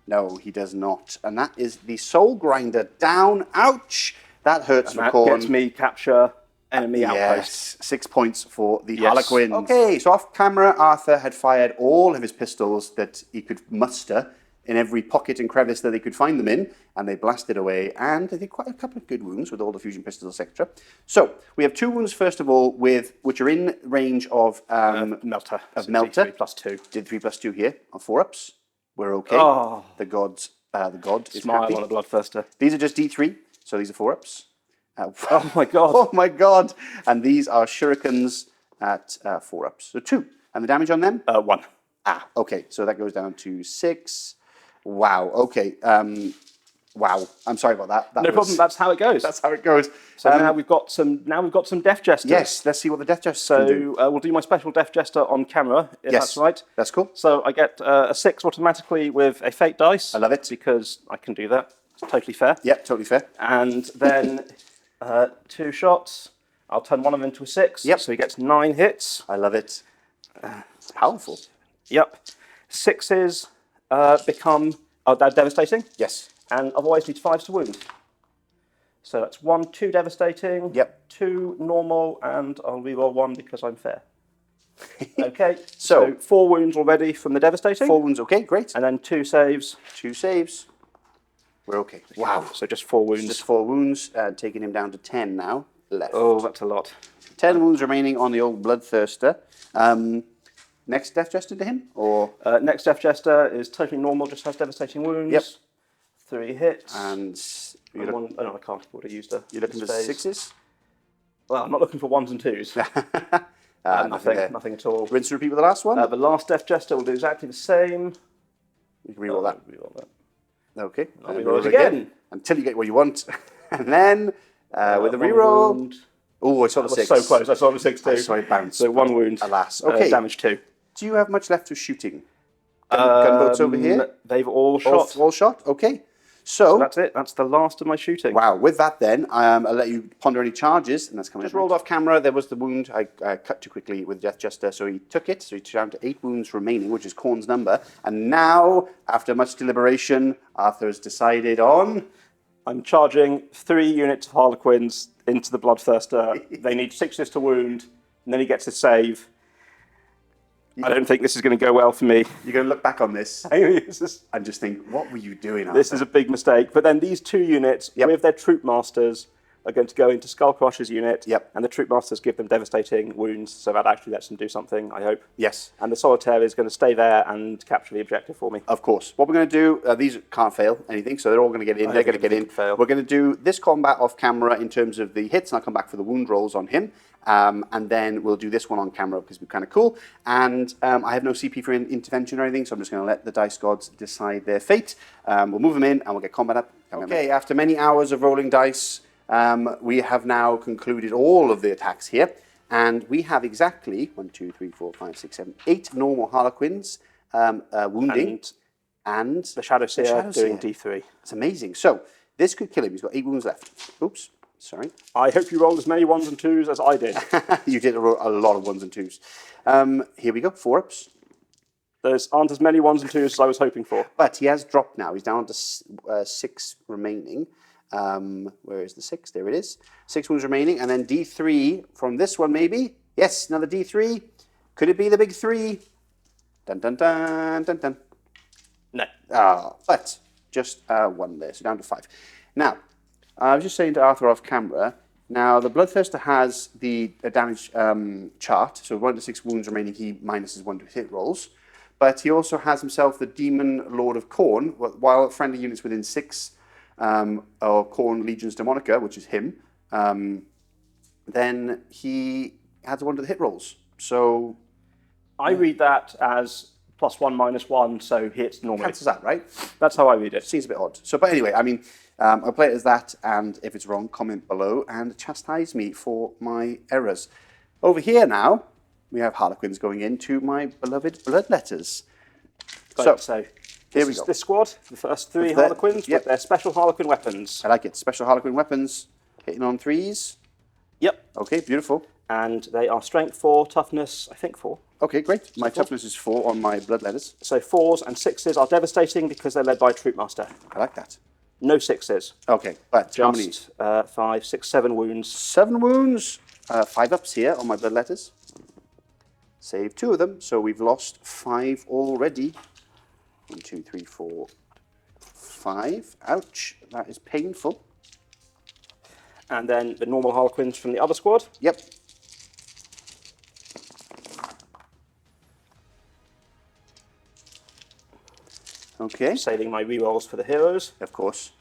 No, he does not. And that is the Soul Grinder down. Ouch! That hurts for That Khorne. gets me capture enemy outpost. Yes, 6 points for the Harlequins. Okay, so off camera, Arthur had fired all of his pistols that he could muster in every pocket and crevice that they could find them in, and they blasted away, and they did quite a couple of good wounds with all the fusion pistols, etc. So, we have 2 wounds, first of all, which are in range of... Melter. Of Melter. 3 plus 2. Did 3 plus 2 here on 4-ups. We're okay. Oh. The god is Smile happy. on a Bloodthirster. These are just D3, so these are 4-ups. Oh my god. Oh my god! And these are shurikens at 4-ups. So 2. And the damage on them? 1. Okay. So that goes down to 6. Wow. Okay. Wow. I'm sorry about that. No problem. That's how it goes. That's how it goes. So now we've got some Death Jesters. Yes. Let's see what the Death Jesters can do. So we'll do my special Death Jester on camera, if that's right. That's cool. So I get a 6 automatically with a Fate dice. I love it. Because I can do that. It's totally fair. Yep, totally fair. And then 2 shots. I'll turn one of them into a 6. Yep. So he gets 9 hits. I love it. It's powerful. Yep. 6s become they're devastating. Yes. And otherwise need 5s to wound. So that's 1, 2 devastating. Yep. 2 normal, and I'll reroll 1 because I'm fair. Okay. So 4 wounds already from the devastating. 4 wounds. Okay, great. And then 2 saves. 2 saves. We're okay. Wow. So just 4 wounds. Just 4 wounds, taking him down to 10 now left. Oh, that's a lot. 10 wounds remaining on the old Bloodthirster. Next Death Jester to him, or Next Death Jester is totally normal, just has devastating wounds. Yep. 3 hits. and I can't. Would have used a. you're looking for phase. 6s. Well, I'm not looking for 1s and 2s. Nothing at all. Rinse and repeat with the last one. The last Death Jester will do exactly the same. You can reroll that. Reroll that. Okay. I'll reroll it again. Until you get what you want, and then with a one reroll. wound. Oh, I saw the That was 6. so close. I saw the 6 too. So I bounced. So 1 wound. Alas. Okay. Damage 2. Do you have much left of shooting? Gunboats over here. They've all shot. All shot. Okay. So that's it. That's the last of my shooting. Wow. With that, then I'll let you ponder any charges, and that's coming. Just rolled off camera. There was the wound. I cut too quickly with Death Jester, so he took it. So he's down to 8 wounds remaining, which is Khorne's number. And now, after much deliberation, Arthur's decided on. I'm charging 3 units of Harlequins into the Bloodthirster. They need 6s to wound, and then he gets a save. I don't think this is going to go well for me. You're going to look back on this and just think, what were you doing, Arthur? This is a big mistake. But then these 2 units, with their Troop Masters, are going to go into Skullcrusher's unit, and the Troop Masters give them devastating wounds, so that actually lets them do something, I hope. Yes. And the Solitaire is going to stay there and capture the objective for me. Of course. What we're going to do, these can't fail anything, so they're all going to get in. They're going to get in. Fail. We're going to do this combat off camera in terms of the hits, and I'll come back for the wound rolls on him. And then we'll do this one on camera because we're kind of cool. And I have no CP for intervention or anything, so I'm just going to let the dice gods decide their fate. We'll move them in and we'll get combat up. Okay, after many hours of rolling dice, we have now concluded all of the attacks here. And we have exactly 1, 2, 3, 4, 5, 6, 7, 8 normal Harlequins wounding. And the Shadow Seer doing D3. It's amazing. So this could kill him. He's got 8 wounds left. Oops. Sorry. I hope you rolled as many 1s and 2s as I did. You did a lot of 1s and 2s. Here we go, 4-ups. There aren't as many 1s and 2s as I was hoping for. But he has dropped now. He's down to 6 remaining. Where is the 6? There it is. 6 wounds remaining. And then D3 from this one, maybe. Yes, another D3. Could it be the big 3? Dun, dun, dun, dun, dun. No. But just 1 there, so down to 5. Now, I was just saying to Arthur off camera, now the Bloodthirster has the damage chart, so 1 to 6 wounds remaining, he minuses 1 to hit rolls. But he also has himself the Demon Lord of Khorne, while friendly units within 6 or Khorne Legion's Daemonica, which is him, then he has 1 to the hit rolls. So I read that as +1, -1, so he hits normally. cancels that, right? That's how I read it. Seems a bit odd. So, but anyway, I mean, I'll play it as that, and if it's wrong, comment below and chastise me for my errors. Over here now, we have Harlequins going into my beloved Bloodletters. So here we go. This squad, the first 3 Harlequins with their special Harlequin weapons. I like it. Special Harlequin weapons, hitting on 3s. Yep. Okay, beautiful. And they are strength 4, toughness, I think 4. Okay, great. My toughness is 4 on my Bloodletters. So 4s and 6s are devastating because they're led by a Troopmaster. I like that. No 6s. Okay, but how many? Just 5, 6, 7 wounds. 7 wounds. 5 ups here on my Bloodletters. Save 2 of them, so we've lost 5 already. 1, 2, 3, 4, 5. Ouch, that is painful. And then the normal Harlequins from the other squad. Yep. Okay. Saving my rerolls for the heroes. Of course.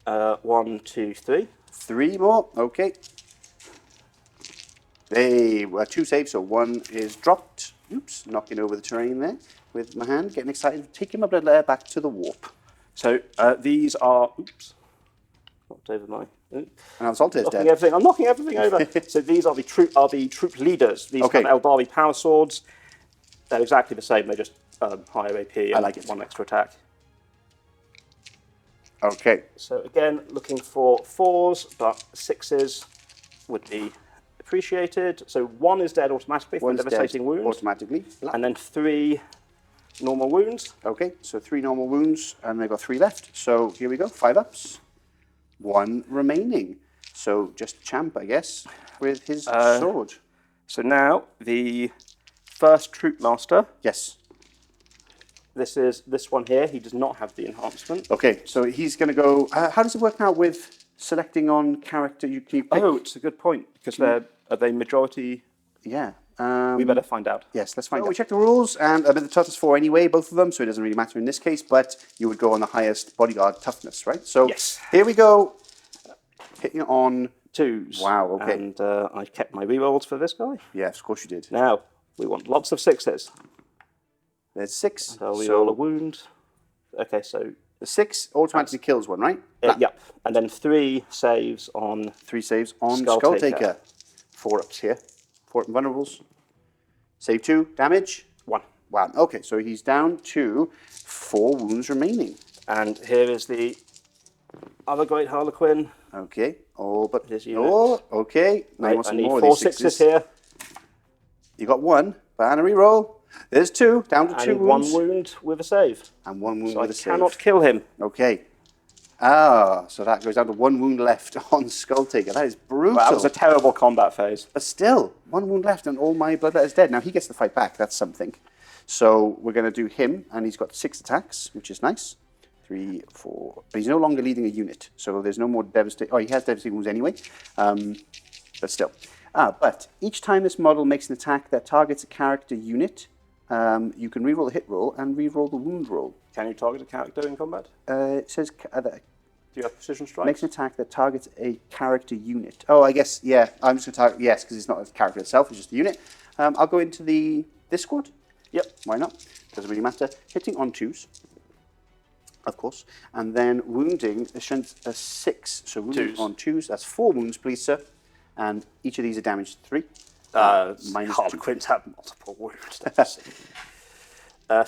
1, 2, 3. 3 more. Okay. They were 2 saves, so 1 is dropped. Oops, knocking over the terrain there with my hand. Getting excited. Taking my Bloodletter back to the warp. So these are... Oops. Knocked over my... And Alsalta is dead. I'm knocking everything over. So these are the troop leaders. These Okay. are Eldari power swords. They're exactly the same. They're just higher AP and I like it. 1 extra attack. Okay. So again, looking for 4s, but 6s would be appreciated. So 1 is dead automatically from One's devastating dead wounds. automatically. And then 3 normal wounds. Okay, so 3 normal wounds, and they've got 3 left. So here we go, 5 ups. 1 remaining. So just Champ, I guess, with his sword. So now the first Troopmaster. Yes. This is this one here. He does not have the enhancement. Okay, so he's going to go... how does it work now with selecting on character? You can pick... Oh, it's a good point, because are they majority? Yeah. We better find out. Yes, let's find out. We checked the rules, and the toughness 4 anyway, both of them, so it doesn't really matter in this case, but you would go on the highest bodyguard toughness, right? So yes. Here we go. Hitting on 2s. Wow, okay. And I kept my rerolls for this guy. Yes, of course you did. Now, we want lots of 6s. There's 6. So we roll a wound. Okay, so... The 6 automatically kills 1, right? Yep. And then 3 saves on... 3 saves on Skulltaker. Skulltaker. 4 ups here. 4 invulnerables. Save 2. Damage? 1. 1. Okay, so he's down to 4 wounds remaining. And here is the other great Harlequin. Okay. Oh, but... His unit. Oh, okay. Now Right, I need 4 6s here. You got 1. Banner reroll. There's 2. Down to 2 And wounds. 1 wound with a save. And 1 wound So with I a save. cannot kill him. Okay. So that goes down to 1 wound left on Skulltaker. That is brutal. Well, that was a terrible combat phase. But still, 1 wound left and all my Bloodletter's dead. Now he gets to fight back. That's something. So we're going to do him, and he's got 6 attacks, which is nice. 3, 4. But he's no longer leading a unit, so there's no more devastating... Oh, he has devastating wounds anyway. But still. But each time this model makes an attack that targets a character unit, you can reroll the hit roll and reroll the wound roll. Can you target a character in combat? It says... Do you have precision strikes? Makes an attack that targets a character unit. Oh, I guess, yeah. I'm just going to target... Yes, because it's not a character itself, it's just a unit. I'll go into this squad. Yep. Why not? Doesn't really matter. Hitting on 2s, of course. And then wounding, the strength 6. So wounding 2s. on 2s. That's 4 wounds, please, sir. And each of these are damaged 3. Minus Harlequins have multiple wounds.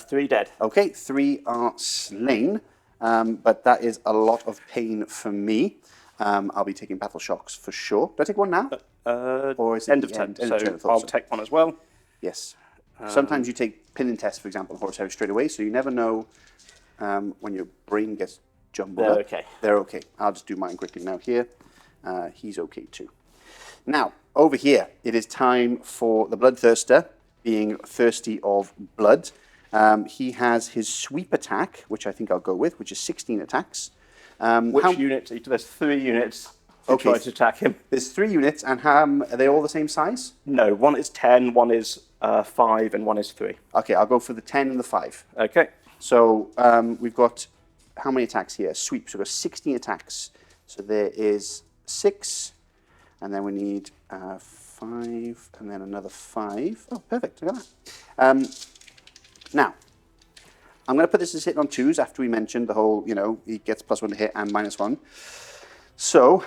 3 dead. Okay, 3 are slain. But that is a lot of pain for me. I'll be taking battle shocks for sure. Do I take 1 now? Or is it End of turn. End of turn, I So thought I'll so. take 1 as well. Yes. Sometimes you take pin and test, for example, on Horsehair straight away, so you never know when your brain gets jumbled They're up. okay. They're okay. I'll just do mine quickly now here. He's okay too. Now, over here, it is time for the Bloodthirster, being thirsty of blood. He has his sweep attack, which I think I'll go with, which is 16 attacks. Which unit? There's 3 units who Okay. try to attack him. There's 3 units, and are they all the same size? No, 1 is 10, 1 is 5, and 1 is 3. Okay, I'll go for the 10 and the 5. Okay. So we've got, how many attacks here? Sweep, so we've got 16 attacks. So there is 6, and then we need 5, and then another 5. Oh, perfect, look at that. Now, I'm going to put this as hitting on 2s after we mentioned the whole, he gets +1 to hit and -1. So,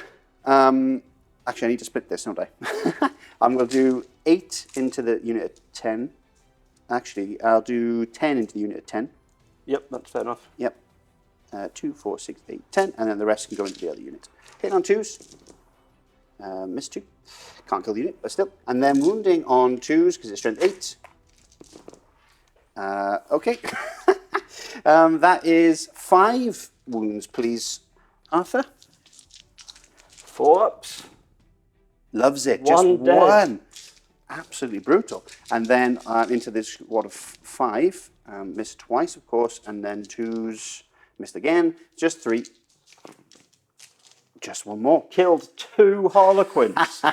actually I need to split this, don't I? I'm going to do 8 into the unit at 10. Actually, I'll do 10 into the unit at 10. Yep, that's fair enough. Yep. 2, 4, 6, 8, 10, and then the rest can go into the other unit. Hitting on 2s. Miss 2. Can't kill the unit, but still. And then wounding on 2s, because it's strength 8. Okay. That is 5 wounds, please, Arthur. 4 ups. Loves it. One Just dead. 1. Absolutely brutal. And then into this squad of 5. Missed twice, of course. And then 2s. Missed again. Just 3. Just 1 more. Killed 2 Harlequins.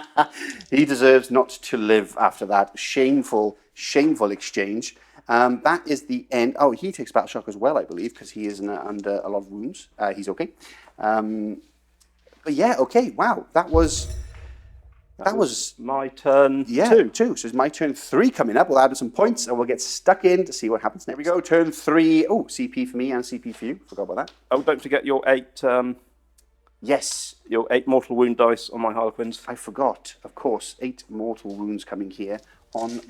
He deserves not to live after that shameful, shameful exchange. That is the end. Oh, he takes battle shock as well, I believe, because he is under a lot of wounds. He's okay. But yeah, okay. Wow, that was my turn. yeah, 2. 2. So it's my turn 3 coming up. We'll add some points and we'll get stuck in to see what happens next. Here we go. Turn 3. Oh, CP for me and CP for you. Forgot about that. Oh, don't forget your 8. Yes, Your 8 mortal wound dice on my Harlequins. I forgot. Of course, 8 mortal wounds coming here on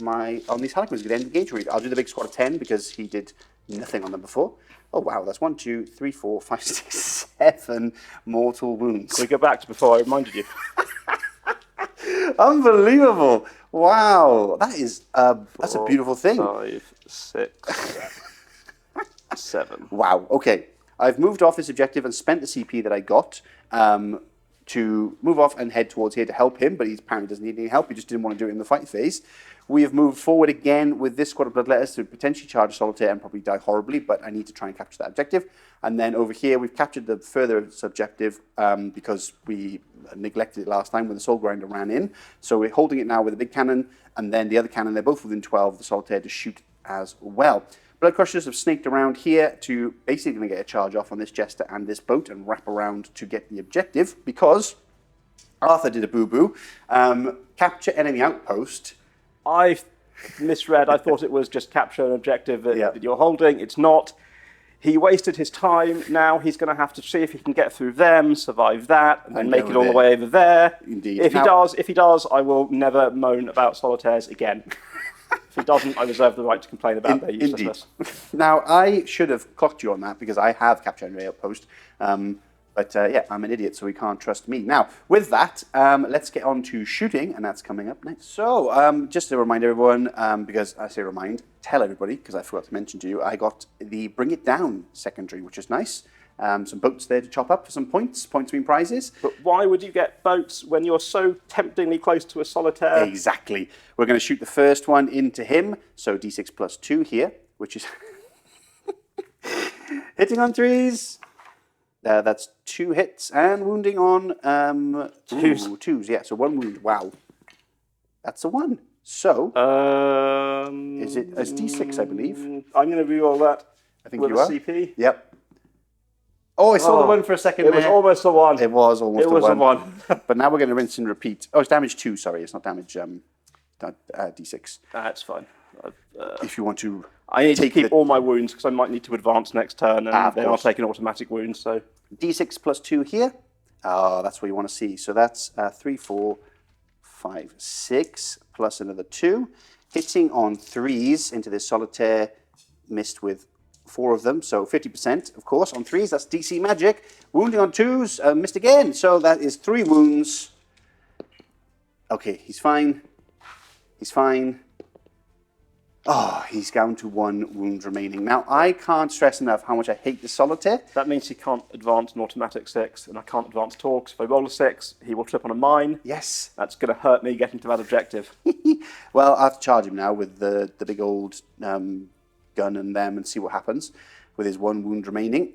these Harlequins. Good end of the game. I'll do the big squad of 10 because he did nothing on them before. Oh wow, that's 1, 2, 3, 4, 5, 6, 7 mortal wounds. Can we go back to before I reminded you? Unbelievable! Wow, that's a beautiful thing. 5, 6, 7. Wow. Okay, I've moved off this objective and spent the CP that I got to move off and head towards here to help him, but he apparently doesn't need any help. He just didn't want to do it in the fight phase. We have moved forward again with this squad of Bloodletters to potentially charge Solitaire and probably die horribly, but I need to try and capture that objective. And then over here, we've captured the further objective because we neglected it last time when the Soul Grinder ran in. So we're holding it now with a big cannon, and then the other cannon, they're both within 12 of the Solitaire to shoot as well. Bloodcrushers have snaked around here to basically get a charge off on this Jester and this boat and wrap around to get the objective because Arthur did a boo-boo. Capture enemy outpost. I misread. I thought it was just capture an objective that you're holding. It's not. He wasted his time. Now he's going to have to see if he can get through them, survive that, and then make it all the way over there. Indeed. If he does, I will never moan about solitaires again. If he doesn't, I reserve the right to complain about their uselessness. Now, I should have clocked you on that because I have captured enemy outpost. But yeah, I'm an idiot, so he can't trust me. Now, with that, let's get on to shooting, and that's coming up next. So, just to remind everyone, because I say remind, tell everybody, because I forgot to mention to you, I got the Bring It Down secondary, which is nice. Some boats there to chop up for some points between prizes. But why would you get boats when you're so temptingly close to a solitaire? Exactly. We're going to shoot the first one into him, so D6 plus 2 here, which is hitting on 3s. That's 2 hits and wounding on 2s. Yeah, so 1 wound. Wow, that's a 1. So it's D6, I believe. I'm going to reroll that. I think with you a are. CP. Yep. Oh, I saw the 1 for a second. It was almost a 1. It was almost It was a 1. But now we're going to rinse and repeat. Oh, it's damage 2. Sorry, it's not damage D6. That's fine. If you want to, I need to keep all my wounds because I might need to advance next turn, and they are taking automatic wounds. So D6 plus 2 here. Oh, that's what you want to see. So that's 3, 4, 5, 6 plus another 2. Hitting on 3s into this solitaire, missed with 4 of them, so 50%, of course, on 3s. That's DC magic. Wounding on 2s, missed again. So that is 3 wounds. Okay, he's fine. He's fine. Oh, he's down to 1 wound remaining. Now, I can't stress enough how much I hate the solitaire. that means he can't advance an automatic 6, and I can't advance talks. If I roll a 6, he will trip on a mine. Yes. That's going to hurt me getting to that objective. Well, I have to charge him now with the big old gun and them and see what happens with his 1 wound remaining.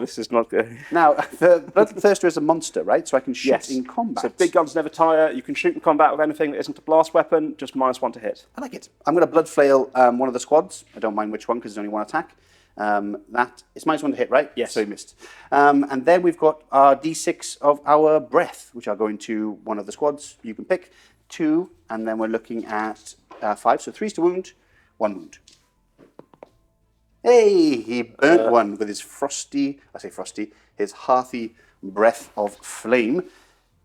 This is not good. Now, the Bloodthirster is a monster, right? So I can shoot in combat. So big guns never tire. You can shoot in combat with anything that isn't a blast weapon, just -1 to hit. I like it. I'm going to blood flail one of the squads. I don't mind which one because there's only 1 attack. That it's -1 to hit, right? Yes. So he missed. And then we've got our D6 of our breath, which I'll go into one of the squads. You can pick 2, and then we're looking at 5. So 3's to wound, 1 wound. Hey, he burnt 1 with his his hearthy breath of flame.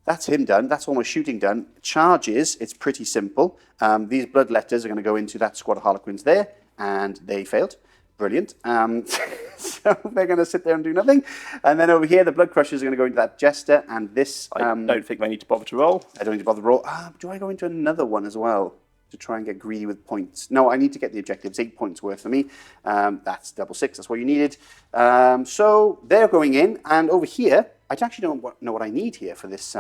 That's him done. That's almost shooting done. Charges, it's pretty simple. These Bloodletters are going to go into that squad of Harlequins there, and they failed. Brilliant. So they're going to sit there and do nothing. And then over here, the Bloodcrushers are going to go into that Jester, and this... I don't think they need to bother to roll. I don't need to bother to roll. Do I go into another one as well to try and get greedy with points? No, I need to get the objectives. 8 points worth for me. That's double 6. That's what you needed. So they're going in, and over here, I actually don't know what I need here for this.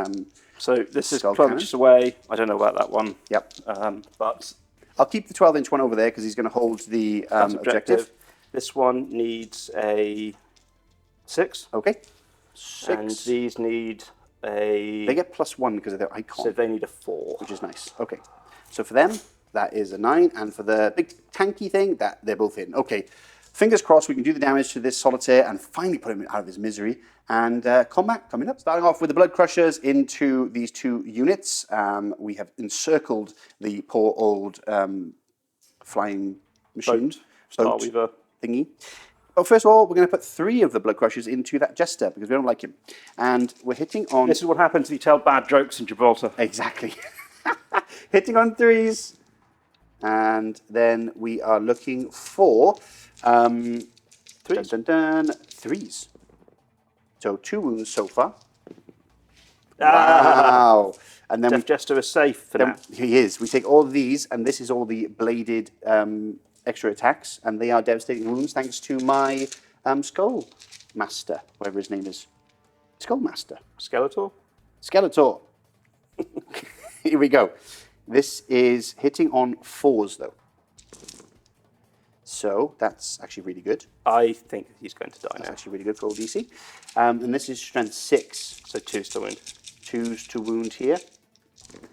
So this is Skull 12 cannon. inches away. I don't know about that one. Yep. But I'll keep the 12-inch one over there because he's going to hold the that's objective. This one needs a 6. Okay. 6. And these need a... They get +1 because of their icon. So they need a 4. Which is nice. Okay. So for them, that is a 9. And for the big tanky thing, that they're both in. Okay. Fingers crossed we can do the damage to this Solitaire and finally put him out of his misery. And combat coming up. Starting off with the Bloodcrushers into these 2 units. We have encircled the poor old flying machine. Starweaver Thingy. But first of all, we're going to put 3 of the Bloodcrushers into that Jester because we don't like him. And we're hitting on... This is what happens if you tell bad jokes in Gibraltar. Exactly. Hitting on 3s. And then we are looking for 3s. 3s. So 2 wounds so far. Wow. And then Death Jester is safe for now. he is. We take all of these, and this is all the bladed extra attacks, and they are devastating wounds thanks to my Skullmaster, whatever his name is. Skullmaster. Skeletor? Skeletor. Here we go. This is hitting on 4s, though. So that's actually really good. I think he's going to die That's now. actually really good for old DC. And this is strength 6. So 2's to wound. 2's to wound here.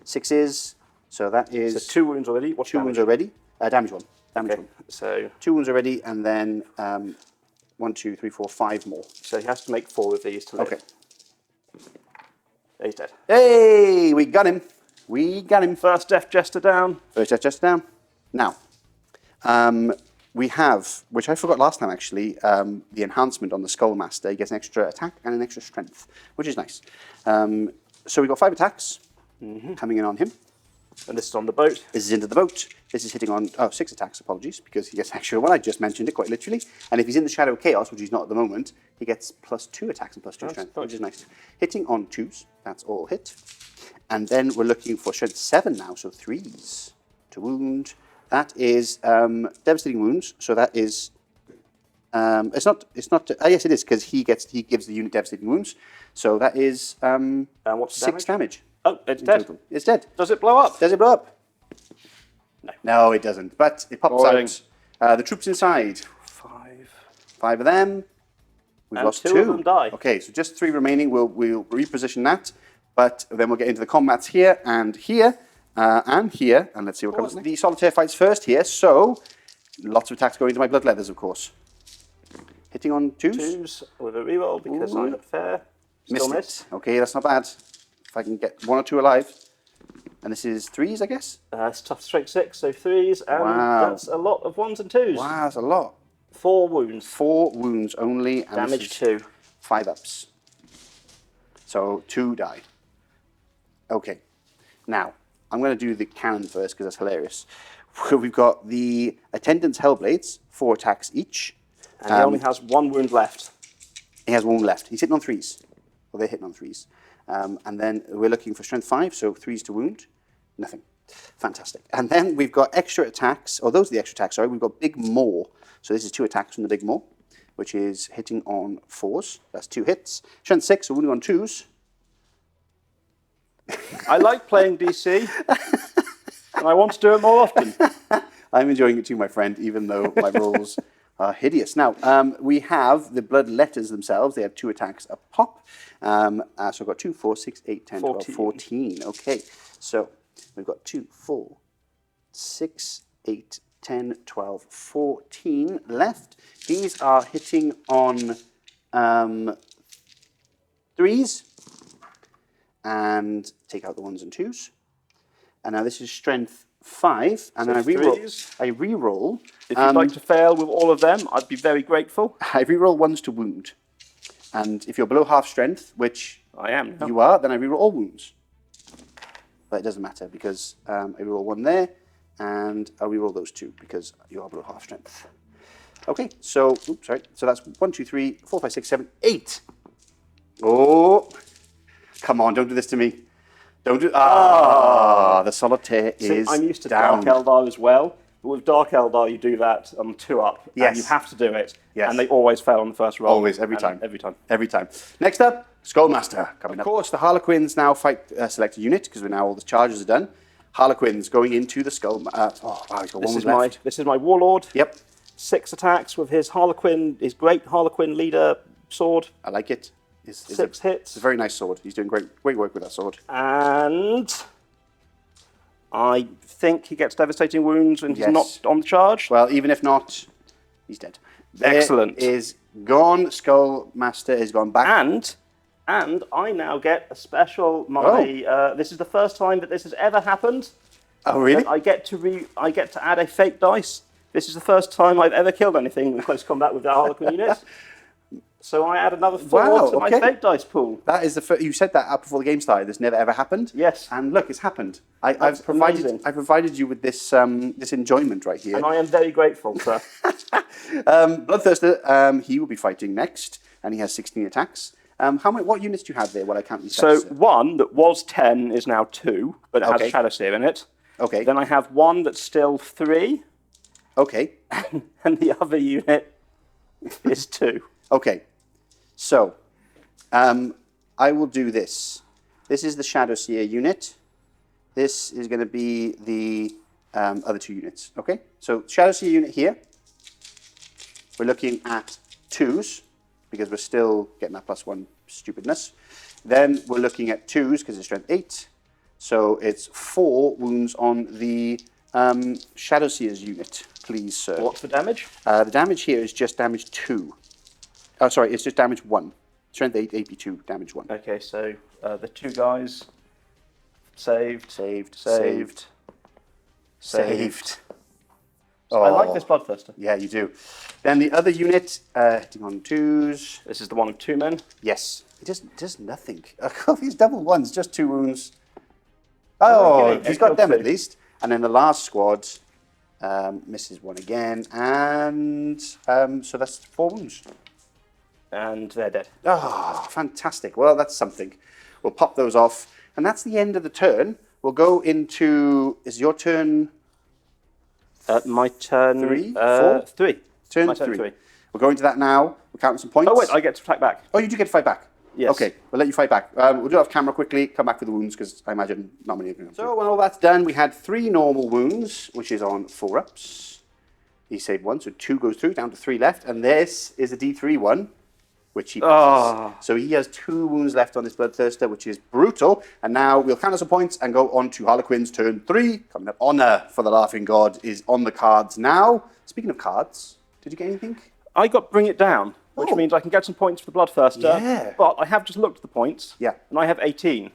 6s. So that is... So 2 wounds already. What's 2 wounds already. Damage 1. Damage Okay. 1. So 2 wounds already, and then 1, 2, 3, 4, 5 more. So he has to make 4 of these to live. Okay. He's dead. Hey, we got him. We got him. First Death Jester down. First Death Jester down. Now, we have, which I forgot last time actually, the enhancement on the Skullmaster. He gets an extra attack and an extra strength, which is nice. So we've got 5 attacks coming in on him. And this is on the boat. This is into the boat. This is hitting on 6 attacks, apologies, because he gets an extra one. I just mentioned it quite literally. And if he's in the Shadow of Chaos, which he's not at the moment, he gets +2 attacks and +2 strength, which is nice. Hitting on 2s, that's all hit. And then we're looking for strength 7 now, so 3s to wound. That is devastating wounds. So that is it's not. Yes, it is because he gives the unit devastating wounds. So that is what's the 6 damage. Oh, it's dead. Total. It's dead. Does it blow up? Does it blow up? No. No, it doesn't. But it pops Boring. out. The troops inside. 5 of them. We've And lost 2 2. of them die. Okay, so just 3 remaining. We'll reposition that. But then we'll get into the combats here and here and here. And let's see what comes next. The Solitaire fights first here. So lots of attacks going into my Bloodletters, of course. Hitting on 2s. 2s with a reroll because I'm fair. Still Missed it. Okay, that's not bad. If I can get 1 or 2 alive. And this is 3s, I guess? It's tough strength 6, so 3s. And Wow. that's a lot of 1s and 2s. Wow, that's a lot. 4 wounds. 4 wounds only. And Damage 2. 5 ups. So 2 die. Okay. Now, I'm going to do the cannon first because that's hilarious. We've got the Attendant's Hellblades, 4 attacks each. And he only has 1 wound left. He has 1 left. He's hitting on 3s. Well, they're hitting on 3s. And then we're looking for strength 5, so 3s to wound. Nothing. Fantastic. And then we've got extra attacks. Oh, those are the extra attacks, sorry. We've got Big Maw. So this is 2 attacks from the Big Maw, which is hitting on 4s. That's 2 hits. Strength 6, so wounding on 2s. I like playing DC, and I want to do it more often. I'm enjoying it too, my friend, even though my rolls are hideous. Now, we have the Bloodletters themselves. They have 2 attacks a pop. So I've got 2, 4, 6, 8, 10, 12, 14. Okay, so we've got 2, 4, 6, 8, 10, 12, 14 left. These are hitting on 3s. And take out the 1s and 2s. And now this is strength 5. And then I re-roll. If you'd like to fail with all of them, I'd be very grateful. I re-roll 1s to wound. And if you're below half strength, which I am now. you are, then I re-roll all wounds. But it doesn't matter because I re-roll 1 there, and I'll re-roll those 2 because you are below half strength. Okay, so, oops, sorry. So that's 1, 2, 3, 4, 5, 6, 7, 8. Oh, come on, don't do this to me. Don't do. The solitaire is I'm used to down. Dark Eldar as well, but with Dark Eldar you do that 2 up. Yes. And you have to do it. Yes. And they always fail on the first roll. Always, every time. Every time. Every time. Next up, Skullmaster coming up. Of course, the Harlequins now fight select a unit because now all the charges are done. Harlequins going into the Skull. He's got one left. This is my Warlord. Yep. 6 attacks with his great Harlequin leader sword. I like it. It's 6 hits. It's a very nice sword. He's doing great work with that sword. And I think he gets devastating wounds and he's Yes. not on the charge. Well, even if not, he's dead. Excellent. There is gone. Skullmaster is gone back. And I now get a special. This is the first time that this has ever happened. Oh, really? That I get to add a fake dice. This is the first time I've ever killed anything in close combat with the Harlequin unit. So I add another 4 to my fake dice pool. That is the first. You said that before the game started. This never ever happened. Yes. And look, it's happened. I've amazing. provided you with this this enjoyment right here. And I am very grateful, sir. Bloodthirster, he will be fighting next, and he has 16 attacks. What units do you have there? Well, I can't these So stats, one that was 10 is now 2, but it has Okay. a Shadow Seer in it. Okay. Then I have one that's still 3, Okay. and the other unit is 2. Okay. So, I will do this. This is the Shadow Seer unit. This is going to be the other 2 units. Okay. So Shadow Seer unit here. We're looking at 2s because we're still getting that +1 stupidness. Then we're looking at 2s because it's strength 8. So it's 4 wounds on the Shadow Seer's unit, please, sir. What's the damage? The damage here is just damage 2. Oh, sorry, it's just damage 1. Strength 8, AP2, damage 1. Okay, so the 2 guys saved. Saved. So I like this Bloodthirster. Yeah, you do. Then the other unit, hitting on 2s. This is the one with 2 men. Yes. It does nothing. These double 1s, just 2 wounds. Oh, Okay, he's got them okay. at least. And then the last squad misses 1 again. And so that's 4 wounds. And they're dead. Oh, fantastic. Well, that's something. We'll pop those off. And that's the end of the turn. We'll go into... Is your turn... My turn... 3? 4? 3. Turn My turn 3. 3. We'll go into that now. We'll count some points. Oh, wait, I get to attack back. Oh, you do get to fight back? Yes. Okay, we'll let you fight back. We'll do it off camera quickly, come back with the wounds, because I imagine not many of you. So when all that's done, we had 3 normal wounds, which is on 4-ups. He saved 1, so 2 goes through, down to 3 left. And this is a D3 one, which he passes. So he has 2 wounds left on this Bloodthirster, which is brutal. And now we'll count some points and go on to Harlequins turn 3. Coming up, Honor for the Laughing God is on the cards now. Speaking of cards, did you get anything? I got Bring It Down, which Oh. means I can get some points for the Bloodthirster. Yeah. But I have just looked at the points. Yeah. And I have 18. You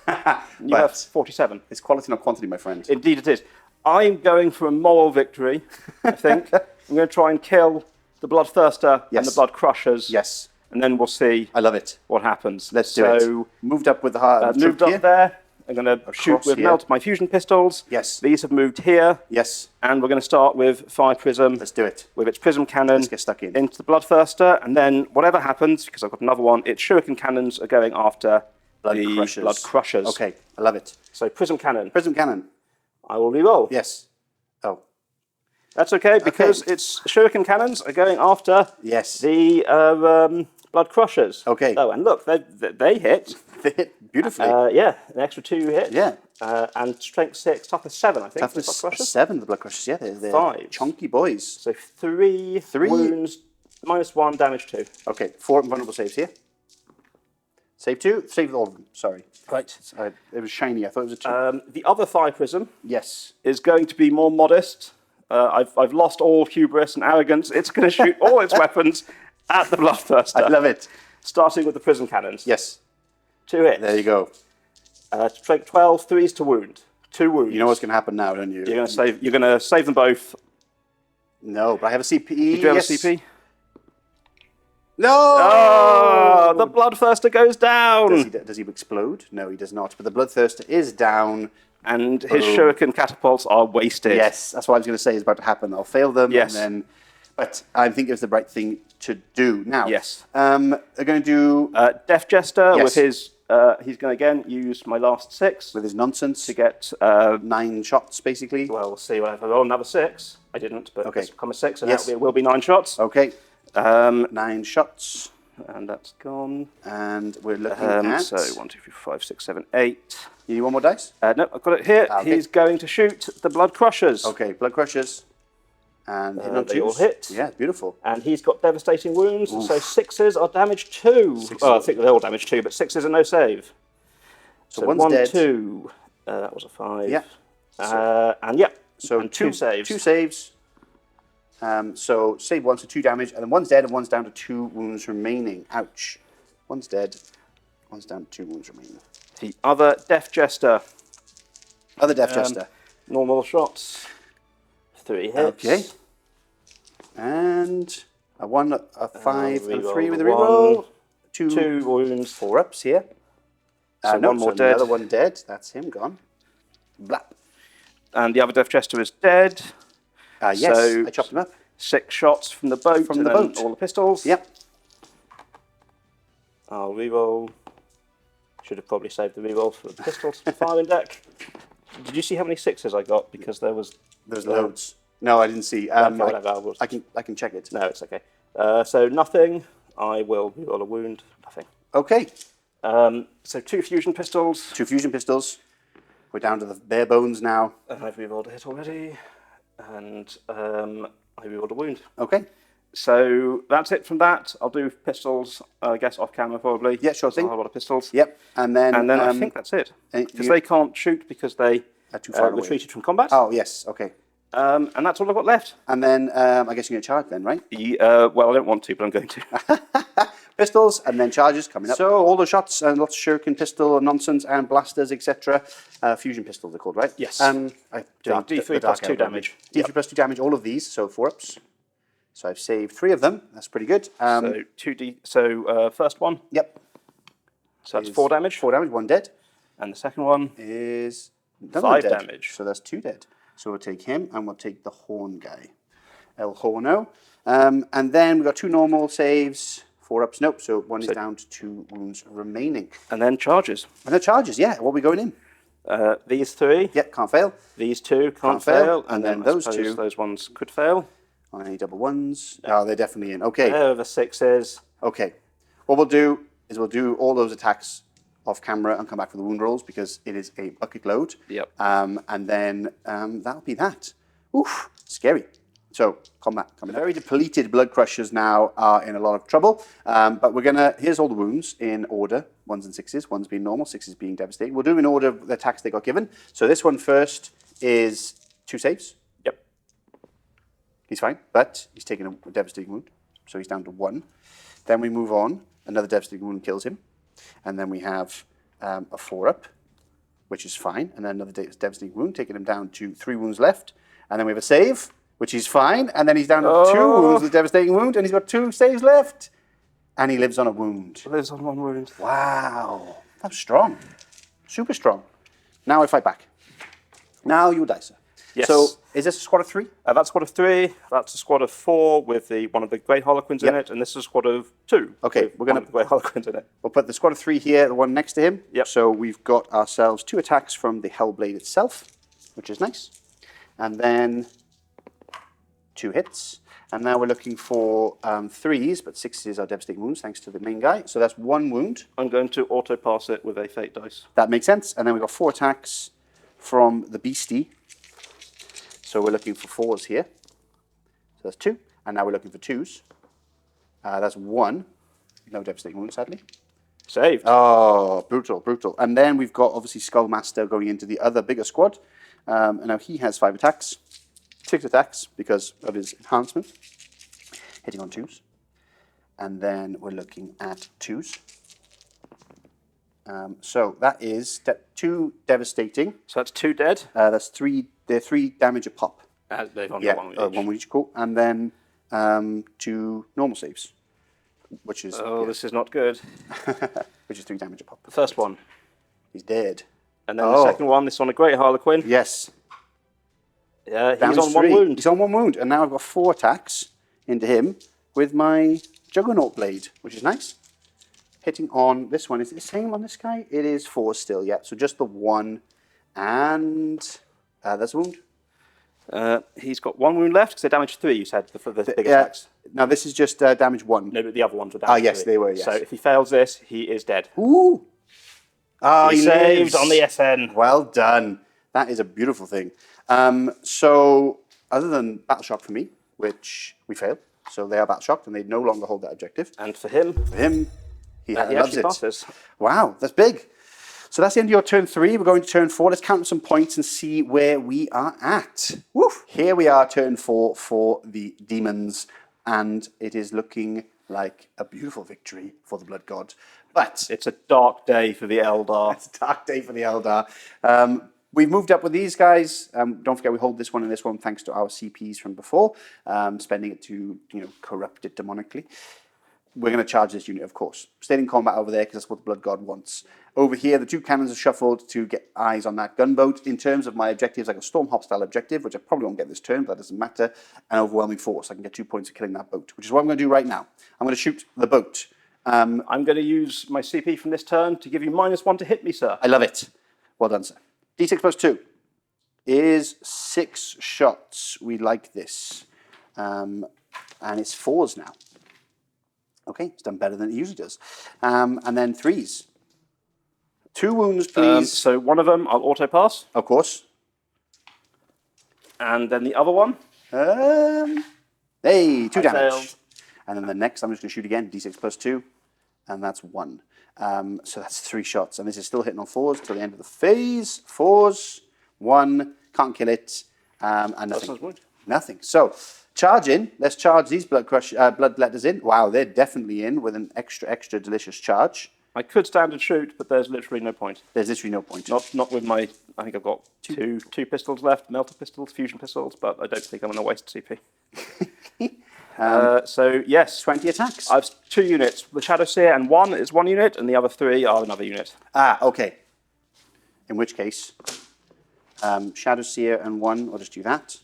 But have 47. it's quality, not quantity, my friend. Indeed it is. I'm going for a moral victory, I think. I'm going to try and kill the Bloodthirster and Yes. the Bloodcrushers. Yes, And then we'll see I love it. what happens. Let's do it. Moved up with the heart. Moved up there. I'm going to shoot with here. my fusion pistols. Yes. These have moved here. Yes, And we're going to start with Fire Prism let's do it. with its Prism Cannon Let's get stuck in. into the Bloodthirster. And then whatever happens, because I've got another one, its Shuriken Cannons are going after the Bloodcrushers. Okay, I love it. So Prism Cannon. Prism Cannon. I will reroll. Yes. Oh, That's okay, because its Shuriken Cannons are going after yes. the Bloodcrushers. Okay. Oh, and look, they hit. They hit beautifully. Yeah, an extra 2 hits. Yeah. And strength 6, toughness 7, I think. Toughness for the Bloodcrushers. 7, the Bloodcrushers. Yeah, they're 5. chunky boys. So 3 wounds, -1, damage 2. Okay, 4 invulnerable saves here. Save 2. Save all of them. Sorry. Right. It was shiny. I thought it was a 2. The other Fire Prism Yes. is going to be more modest. I've lost all hubris and arrogance. It's going to shoot all its weapons at the Bloodthirster. I love it. Starting with the Prism Cannons. Yes. 2 hits. There you go. Strength 12, 3s to wound. 2 wounds. You know what's going to happen now, don't you? You're going to save them both. No, but I have a CP. Do you have a CP? No! Oh, the Bloodthirster goes down. Does he explode? No, he does not. But the Bloodthirster is down. And his Shuriken catapults are wasted. Yes, that's what I was going to say is about to happen. I'll fail them. Yes. And then but I think it was the right thing to do. Now, Yes. they're going to do Death Jester Yes. with his. He's going to again use my last 6 with his nonsense to get. 9 shots, basically. Well, we'll see. If I roll another 6, I didn't, but Okay. it's become a 6, and Yes. it will be 9 shots. Okay, 9 shots, And that's gone. and we're looking at. So 1, 2, 3, 4, 5, 6, 7, 8. You need one more dice? No, I've got it here. Okay. He's going to shoot the Bloodcrushers. Okay, Bloodcrushers. And hitting on they all twos. hit. Yeah, beautiful. And he's got devastating wounds, so 6s are damage 2. I think they're all damage 2, but 6s are no save. So one's 1, dead. 2. That was a 5. Yeah. And yeah. So and 2 saves. 2 saves. So save 1, so 2 damage, and then one's dead and one's down to 2 wounds remaining. Ouch. One's dead, one's down to 2 wounds remaining. The other Death Jester. Other Death Jester. Normal shots. 3 hits. Okay. And a 1, a 5, and a 3 with a Reroll reroll. one. 2 2 wounds. 4 ups here. So No, one more so dead. Another one dead. That's him gone. Blap. And the other Death Jester is dead. Yes, So- I chopped him up. 6 shots from the boat. From and the then boat. all the pistols. Yep. I'll reroll. Should have probably saved the reroll for the pistols. Firing deck. Did you see how many 6s I got? Because there was. There's loads. No, I didn't see. Whatever. I can check it. No, it's okay. So nothing. I will reroll a wound. Nothing. Okay. So 2 fusion pistols. 2 fusion pistols. We're down to the bare bones now. And I've rerolled a hit already. And I rerolled a wound. Okay. So that's it from that. I'll do pistols, I guess, off camera probably. Yeah, sure thing. I'll have a lot of pistols. Yep. And then I think that's it. Because they can't shoot because they are too far away. retreated from combat. Oh, yes. Okay. And that's all I've got left. And then I guess you're going to charge then, right? Well, I don't want to, but I'm going to. Pistols and then charges coming up. So all the shots and lots of shuriken pistol nonsense and blasters, etc. Fusion pistols they're called, right? Yes. D3 D3 plus 2 damage. D3 plus 2 damage, all of these, so 4 ups. So I've saved 3 of them. That's pretty good. So 2D. So first one. Yep. So that's 4 damage. 4 damage, 1 dead. And the second one Is another 5 dead. damage. So that's 2 dead. So we'll take him and we'll take the horn guy. El Horno. And then we've got 2 normal saves. 4 ups, nope. So 1 is down to 2 wounds remaining. And then charges. And the charges, yeah. What are we going in? These 3. Yep, can't fail. These 2 can't fail. fail. And then I those suppose 2. Those ones could fail. On any double ones. Oh, they're definitely in. Okay. There are the 6s. Okay. What we'll do is we'll do all those attacks off camera and come back for the wound rolls because it is a bucket load. Yep. And then that'll be that. Oof, scary. So, combat coming up. Very depleted Bloodcrushers now are in a lot of trouble. But we're going to, here's all the wounds in order. 1s and 6s. 1s being normal, 6s being devastating. We'll do in order of the attacks they got given. So this one first is 2 saves. Yep. He's fine, but he's taken a devastating wound. So he's down to 1. Then we move on. Another devastating wound kills him. And then we have a 4 up, which is fine. And then another devastating wound, taking him down to 3 wounds left. And then we have a save, which is fine. And then he's down to 2 wounds with a devastating wound. And he's got 2 saves left. And he lives on a wound. Lives on 1 wound. Wow. That's strong. Super strong. Now I fight back. Now you dice. Yes. So is this a squad of 3? That's a squad of 3. That's a squad of 4 with one of the Great Harlequins in it. And this is a squad of 2. Okay, we're going to put the Great Harlequins in it. We'll put the squad of 3 here, the one next to him. Yep. So we've got ourselves 2 attacks from the Hellblade itself, which is nice. And then 2 hits. And now we're looking for 3s, but 6s are devastating wounds, thanks to the main guy. So that's 1 wound. I'm going to auto-pass it with a fate dice. That makes sense. And then we've got 4 attacks from the beastie. So we're looking for 4s here. So that's 2. And now we're looking for 2s. That's 1. No devastating wounds, sadly. Saved. Oh, brutal, brutal. And then we've got, obviously, Skullmaster going into the other bigger squad. And now he has 5 attacks. 6 attacks because of his enhancement. Hitting on 2s. And then we're looking at 2s. So that is 2 devastating. So that's 2 dead. That's 3. They're 3 damage a pop. They've only got 1 each. 1 each. Cool. And then 2 normal saves, which is This is not good. which is 3 damage a pop. The first one. He's dead. And then the second one, this on a Great Harlequin. Yes. Yeah, he's Damage on 1 3. wound. He's on 1 wound, and now I've got 4 attacks. into him with my Juggernaut blade, which is nice. Hitting on this one. Is it the same on this guy? It is 4 still, yeah. So just the 1. And that's a wound. He's got 1 wound left because they damaged 3, you said, for the big attacks. Now this is just damage 1. No, but the other ones were damage 3. Yes, they were, yes. So if he fails this, he is dead. Ooh! Oh, he saved on the SN. Well done. That is a beautiful thing. So, other than Battle Shock for me, which we failed, so they are Battle Shocked and they no longer hold that objective. And for him, he loves it. Passes. Wow, that's big. So that's the end of your turn 3. We're going to turn 4. Let's count some points and see where we are at. Woof. Here we are, turn 4 for the demons, and it is looking like a beautiful victory for the Blood God. But it's a dark day for the Eldar. It's a dark day for the Eldar. We've moved up with these guys. Don't forget we hold this one and this one thanks to our CPs from before, spending it to corrupt it demonically. We're going to charge this unit, of course. Staying in combat over there because that's what the Blood God wants. Over here, the 2 cannons are shuffled to get eyes on that gunboat. In terms of my objectives, I got a Storm Hop style objective, which I probably won't get this turn, but that doesn't matter. And Overwhelming Force. I can get 2 points for killing that boat, which is what I'm going to do right now. I'm going to shoot the boat. I'm going to use my CP from this turn to give you -1 to hit me, sir. I love it. Well done, sir. D6 plus 2 is 6 shots. We like this. And it's 4s now. Okay, it's done better than it usually does. And then 3s. 2 wounds, please. So one of them I'll auto pass. Of course. And then the other one. Hey, 2 damage. Failed. And then the next, I'm just going to shoot again. D6 plus 2. And that's 1. So that's 3 shots. And this is still hitting on 4s till the end of the phase. 4s, 1, can't kill it. And nothing. Nothing. So, charge in. Let's charge these Bloodletters in. Wow, they're definitely in with an extra delicious charge. I could stand and shoot, but there's literally no point. There's literally no point. Not with my, I think I've got two pistols left, melter pistols, fusion pistols, but I don't think I'm going to waste CP. So, yes. 20 attacks. I have 2 units. The Shadowseer and 1 is 1 unit, and the other 3 are another unit. Ah, okay. In which case, Shadowseer and 1, I'll just do that.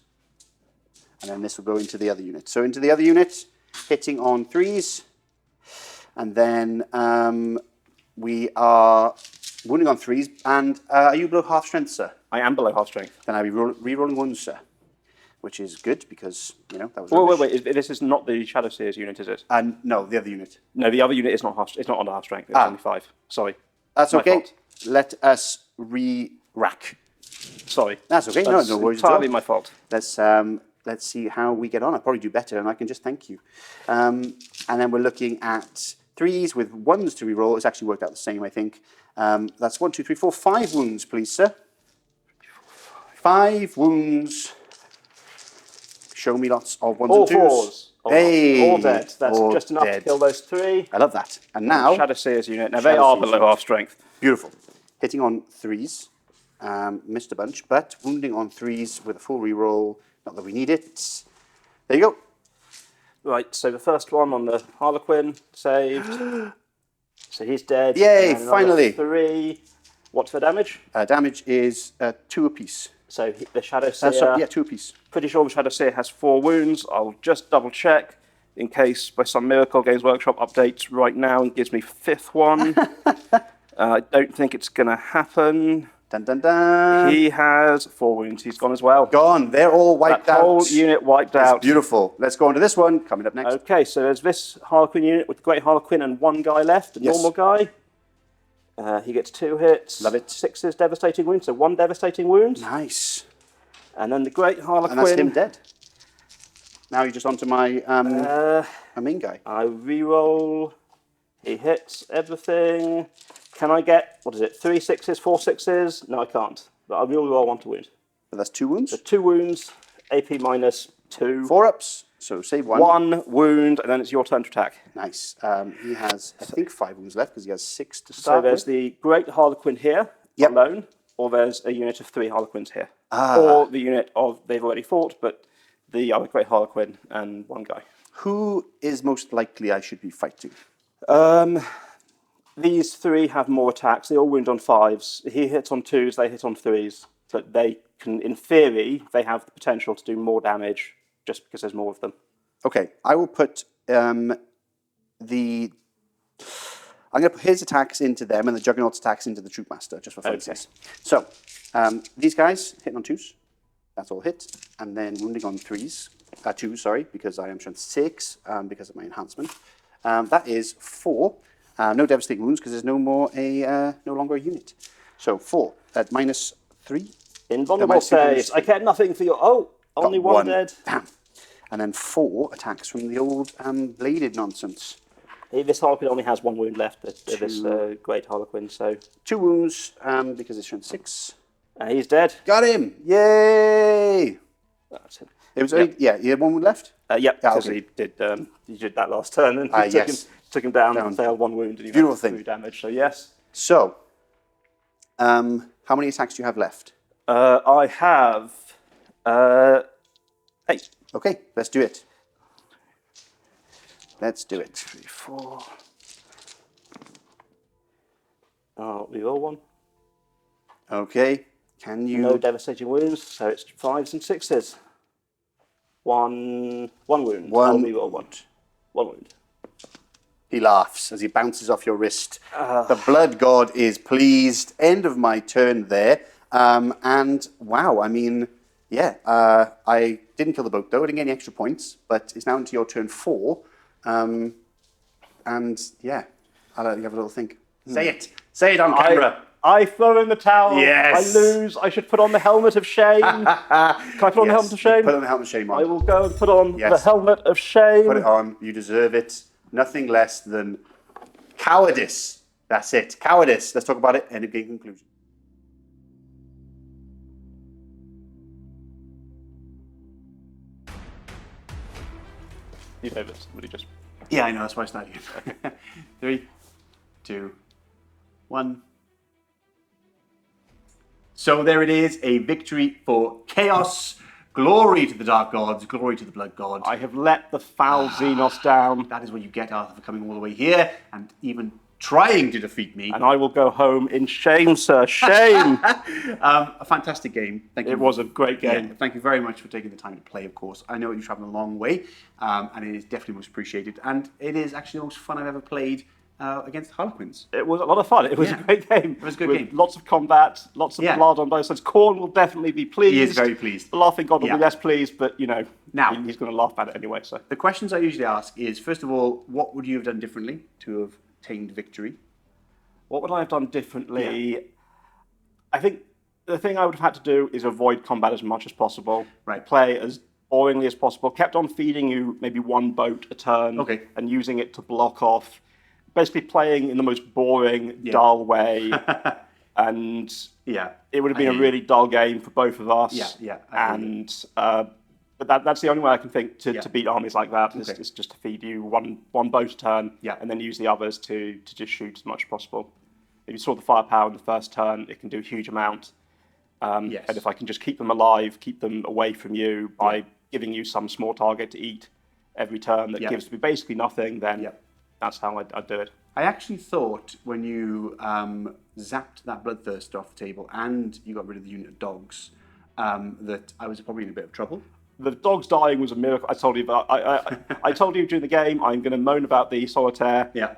And then this will go into the other unit. So into the other unit, hitting on 3s. And then we are wounding on 3s. And are you below half strength, sir? I am below half strength. Then I'll be re-rolling wounds, sir. Which is good because, that was Wait. This is not the Shadowseer's unit, is it? No, the other unit. No, the other unit is not it's not under half strength. It's only 5. Sorry. That's okay. Fault. Let us re-rack. Sorry. That's okay. That's no worries at all. entirely my fault. Let's see how we get on. I'll probably do better, and I can just thank you. And then we're looking at 3s with 1s to reroll. It's actually worked out the same, I think. That's 1, 2, 3, 4, 5 wounds, please, sir. 5 wounds. Show me lots of 1s and 2s. All 4s. Hey, all dead. That's all just enough dead. to kill those 3. I love that. And now, Shadowseer's unit. Now they are below half strength. Beautiful. Hitting on 3s. Missed a bunch, but wounding on 3s with a full reroll. Not that we need it. There you go. Right, so the first one on the Harlequin saved. So he's dead. Yay, finally. 3. What's the damage? Damage is 2 apiece. So the Shadowseer. 2 apiece. Pretty sure the Shadowseer has 4 wounds. I'll just double check in case by some miracle Games Workshop updates right now and gives me 5th one. I don't think it's going to happen. Dun, dun, dun. He has 4 wounds. He's gone as well. Gone. They're all wiped out. That whole unit wiped out. Beautiful. Let's go on to this one. Coming up next. Okay, so there's this Harlequin unit with the Great Harlequin and 1 guy left, the normal guy. He gets 2 hits. Love it. 6 devastating wounds, so 1 devastating wound. Nice. And then the Great Harlequin. And that's him dead. Now you're just onto my main guy. I reroll. He hits everything. Can I get, 3 6s, 4 6s? No, I can't. But I will roll 1 to wound. But that's 2 wounds? So 2 wounds, AP -2. 4 ups, so save 1. 1 wound, and then it's your turn to attack. Nice. He has, I think, 5 wounds left because he has 6 to start So there's with. the Great Harlequin here, alone, or there's a unit of 3 Harlequins here. Or the unit of, they've already fought, but the other Great Harlequin and 1 guy. Who is most likely I should be fighting? These 3 have more attacks. They all wound on 5s. He hits on 2s, they hit on 3s. So they can, in theory, they have the potential to do more damage just because there's more of them. Okay, I will put I'm going to put his attacks into them and the Juggernaut's attacks into the Troopmaster, just for funsies. So, these guys, hitting on 2s. That's all hit. And then wounding on 3s. 2, sorry, because I am strength 6, because of my enhancement. That is 4. No devastating wounds, because there's no longer a unit. So, 4 at -3. Invulnerable says, I care nothing for your... Oh, only one dead. Damn. And then 4 attacks from the old bladed nonsense. This Harlequin only has 1 wound left, this great Harlequin, so... 2 wounds, because it's strength 6. He's dead. Got him! Yay! That's him. It was only, you had 1 wound left? Yep, because he did that last turn, and took him down and failed 1 wound, and he Beautiful went through damage, so yes. So, how many attacks do you have left? I have 8. Okay, let's do it. Let's do it. 3, 4. We roll 1. Okay, can you... No devastating wounds, so it's 5s and 6s. 1 wound. One we roll 1. 1 wound. He laughs as he bounces off your wrist. The Blood God is pleased. End of my turn there. And wow, I mean, yeah, I didn't kill the boat though. I didn't get any extra points, but it's now into your turn 4. And yeah, I'll let you have a little think. Say it. Say it on camera. I throw in the towel. Yes. I lose. I should put on the helmet of shame. Can I put on the helmet of shame? Put on the helmet of shame on. I will go and put on the helmet of shame. Put it on. You deserve it. Nothing less than cowardice. That's it. Cowardice. Let's talk about it. End of game conclusion. You know this. Somebody just... Yeah, I know. That's why I started again. 3, 2, 1. So there it is. A victory for Chaos. Glory to the Dark Gods. Glory to the Blood God. I have let the foul Xenos down. That is what you get, Arthur, for coming all the way here and even trying to defeat me. And I will go home in shame, sir. Shame. A fantastic game. Thank you. It was a great game. Yeah, thank you very much for taking the time to play, of course. I know you've traveled a long way, and it is definitely most appreciated. And it is actually the most fun I've ever played against Harlequins. It was a lot of fun. It was a great game. It was a good game. Lots of combat, lots of blood on both sides. Khorne will definitely be pleased. He is very pleased. The Laughing God will be less pleased, but, you know, now, he's going to laugh at it anyway. So the questions I usually ask is, first of all, what would you have done differently to have obtained victory? What would I have done differently? Yeah. I think the thing I would have had to do is avoid combat as much as possible. Right. Play as boringly as possible. Kept on feeding you maybe 1 boat a turn. Okay. And using it to block off. Basically playing in the most boring, dull way. And it would have been a really dull game for both of us. But that's the only way I can think to beat armies like that, is just to feed you one boat a turn, and then use the others to just shoot as much as possible. If you saw the firepower in the first turn, it can do a huge amount. And if I can just keep them alive, keep them away from you by giving you some small target to eat every turn that gives me basically nothing, then that's how I'd do it. I actually thought when you zapped that Bloodthirster off the table and you got rid of the unit of dogs, that I was probably in a bit of trouble. The dogs dying was a miracle. I told you about. I told you during the game. I'm going to moan about the Solitaire. Yeah.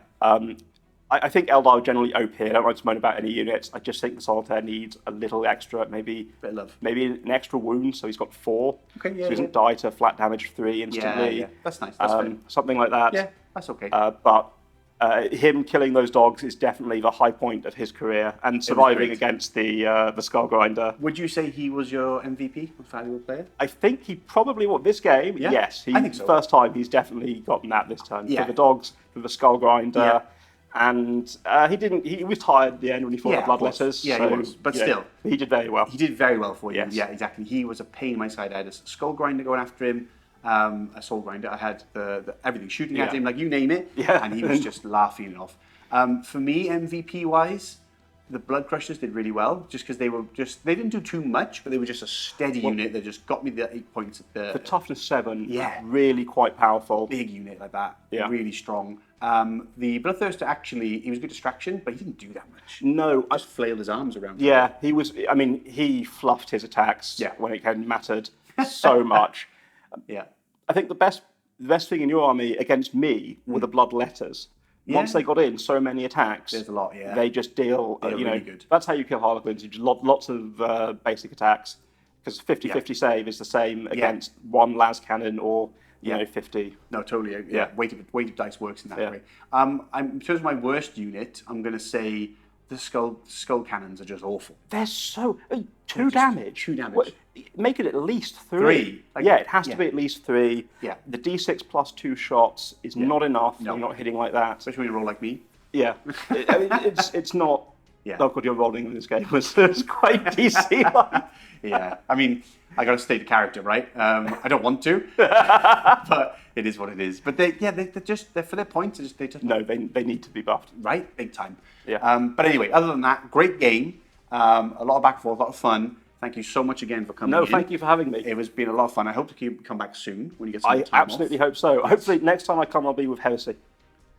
I think Eldar are generally OP. I don't like to moan about any units. I just think the Solitaire needs a little extra, maybe maybe an extra wound, so he's got 4. Okay, so he doesn't die to flat damage 3 instantly. Yeah. That's nice. That's fair. Something like that. Yeah, that's okay. But him killing those dogs is definitely the high point of his career, and surviving against the Skullgrinder. Would you say he was your MVP, most valuable player? I think he probably won this game. Yeah? Yes, I think so. First time he's definitely gotten that this turn. Yeah. For the dogs, for the Skullgrinder, and he didn't. He was tired at the end when he fought the Bloodletters. Yeah, so, he was, but still, he did very well. He did very well for you. Yes. Yeah, exactly. He was a pain in my side. I had a Skullgrinder going after him. A Soul Grinder. I had the everything shooting at him, like you name it, and he was just laughing it off. For me, MVP wise, the Bloodcrushers did really well, just because they didn't do too much, but they were just a steady unit that just got me the 8 points at the toughness 7. Really quite powerful. Big unit like that. Yeah. Really strong. The Bloodthirster actually, he was a good distraction, but he didn't do that much. No, just flailed his arms around. Yeah, he was. I mean, he fluffed his attacks when it mattered so much. Yeah. I think the the best thing in your army against me were the Bloodletters. Once they got in so many attacks, there's a lot, yeah. They just deal, really good. That's how you kill Harlequins. You just lots of basic attacks, because 50-50 save is the same against one las cannon or, 50. No, totally. Yeah, weighted dice works in that way. In terms of my worst unit, I'm going to say the skull cannons are just awful. They're so... 2 damage. 2 damage. Well, make it at least 3. It has to be at least 3. Yeah. The D6 plus 2 shots is not enough. No. You're not hitting like that. Especially when you roll like me. Yeah. I mean, it's not... Yeah. Oh god, your rolling in this game was quite DC. Yeah. I mean, I got to stay the character, right? I don't want to, but it is what it is. But they're for their points. They need to be buffed, right? Big time. Yeah. But anyway, other than that, great game. A lot of back and forth, a lot of fun. Thank you so much again for coming. No, thank you for having me. It has been a lot of fun. I hope to come back soon when you get some time I absolutely hope so. Hopefully, next time I come, I'll be with Heresy.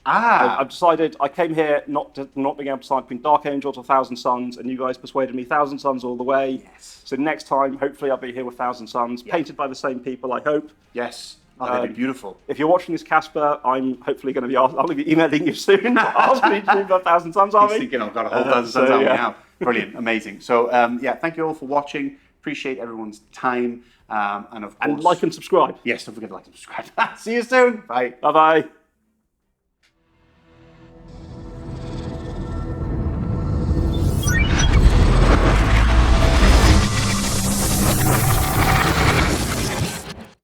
I've decided, I came here not being able to decide between Dark Angels or Thousand Suns, and you guys persuaded me Thousand Suns all the way. Yes. So next time, hopefully I'll be here with Thousand Suns, painted by the same people, I hope. Yes. Oh, that'd be beautiful. If you're watching this, Casper, I'm hopefully going to be I'll be emailing you soon. Asking you to do my Thousand Suns army. He's thinking, I've got a whole Thousand Suns army now. Brilliant. Amazing. So, thank you all for watching. Appreciate everyone's time. And of course... And like and subscribe. Yes, don't forget to like and subscribe. See you soon. Bye. Bye-bye.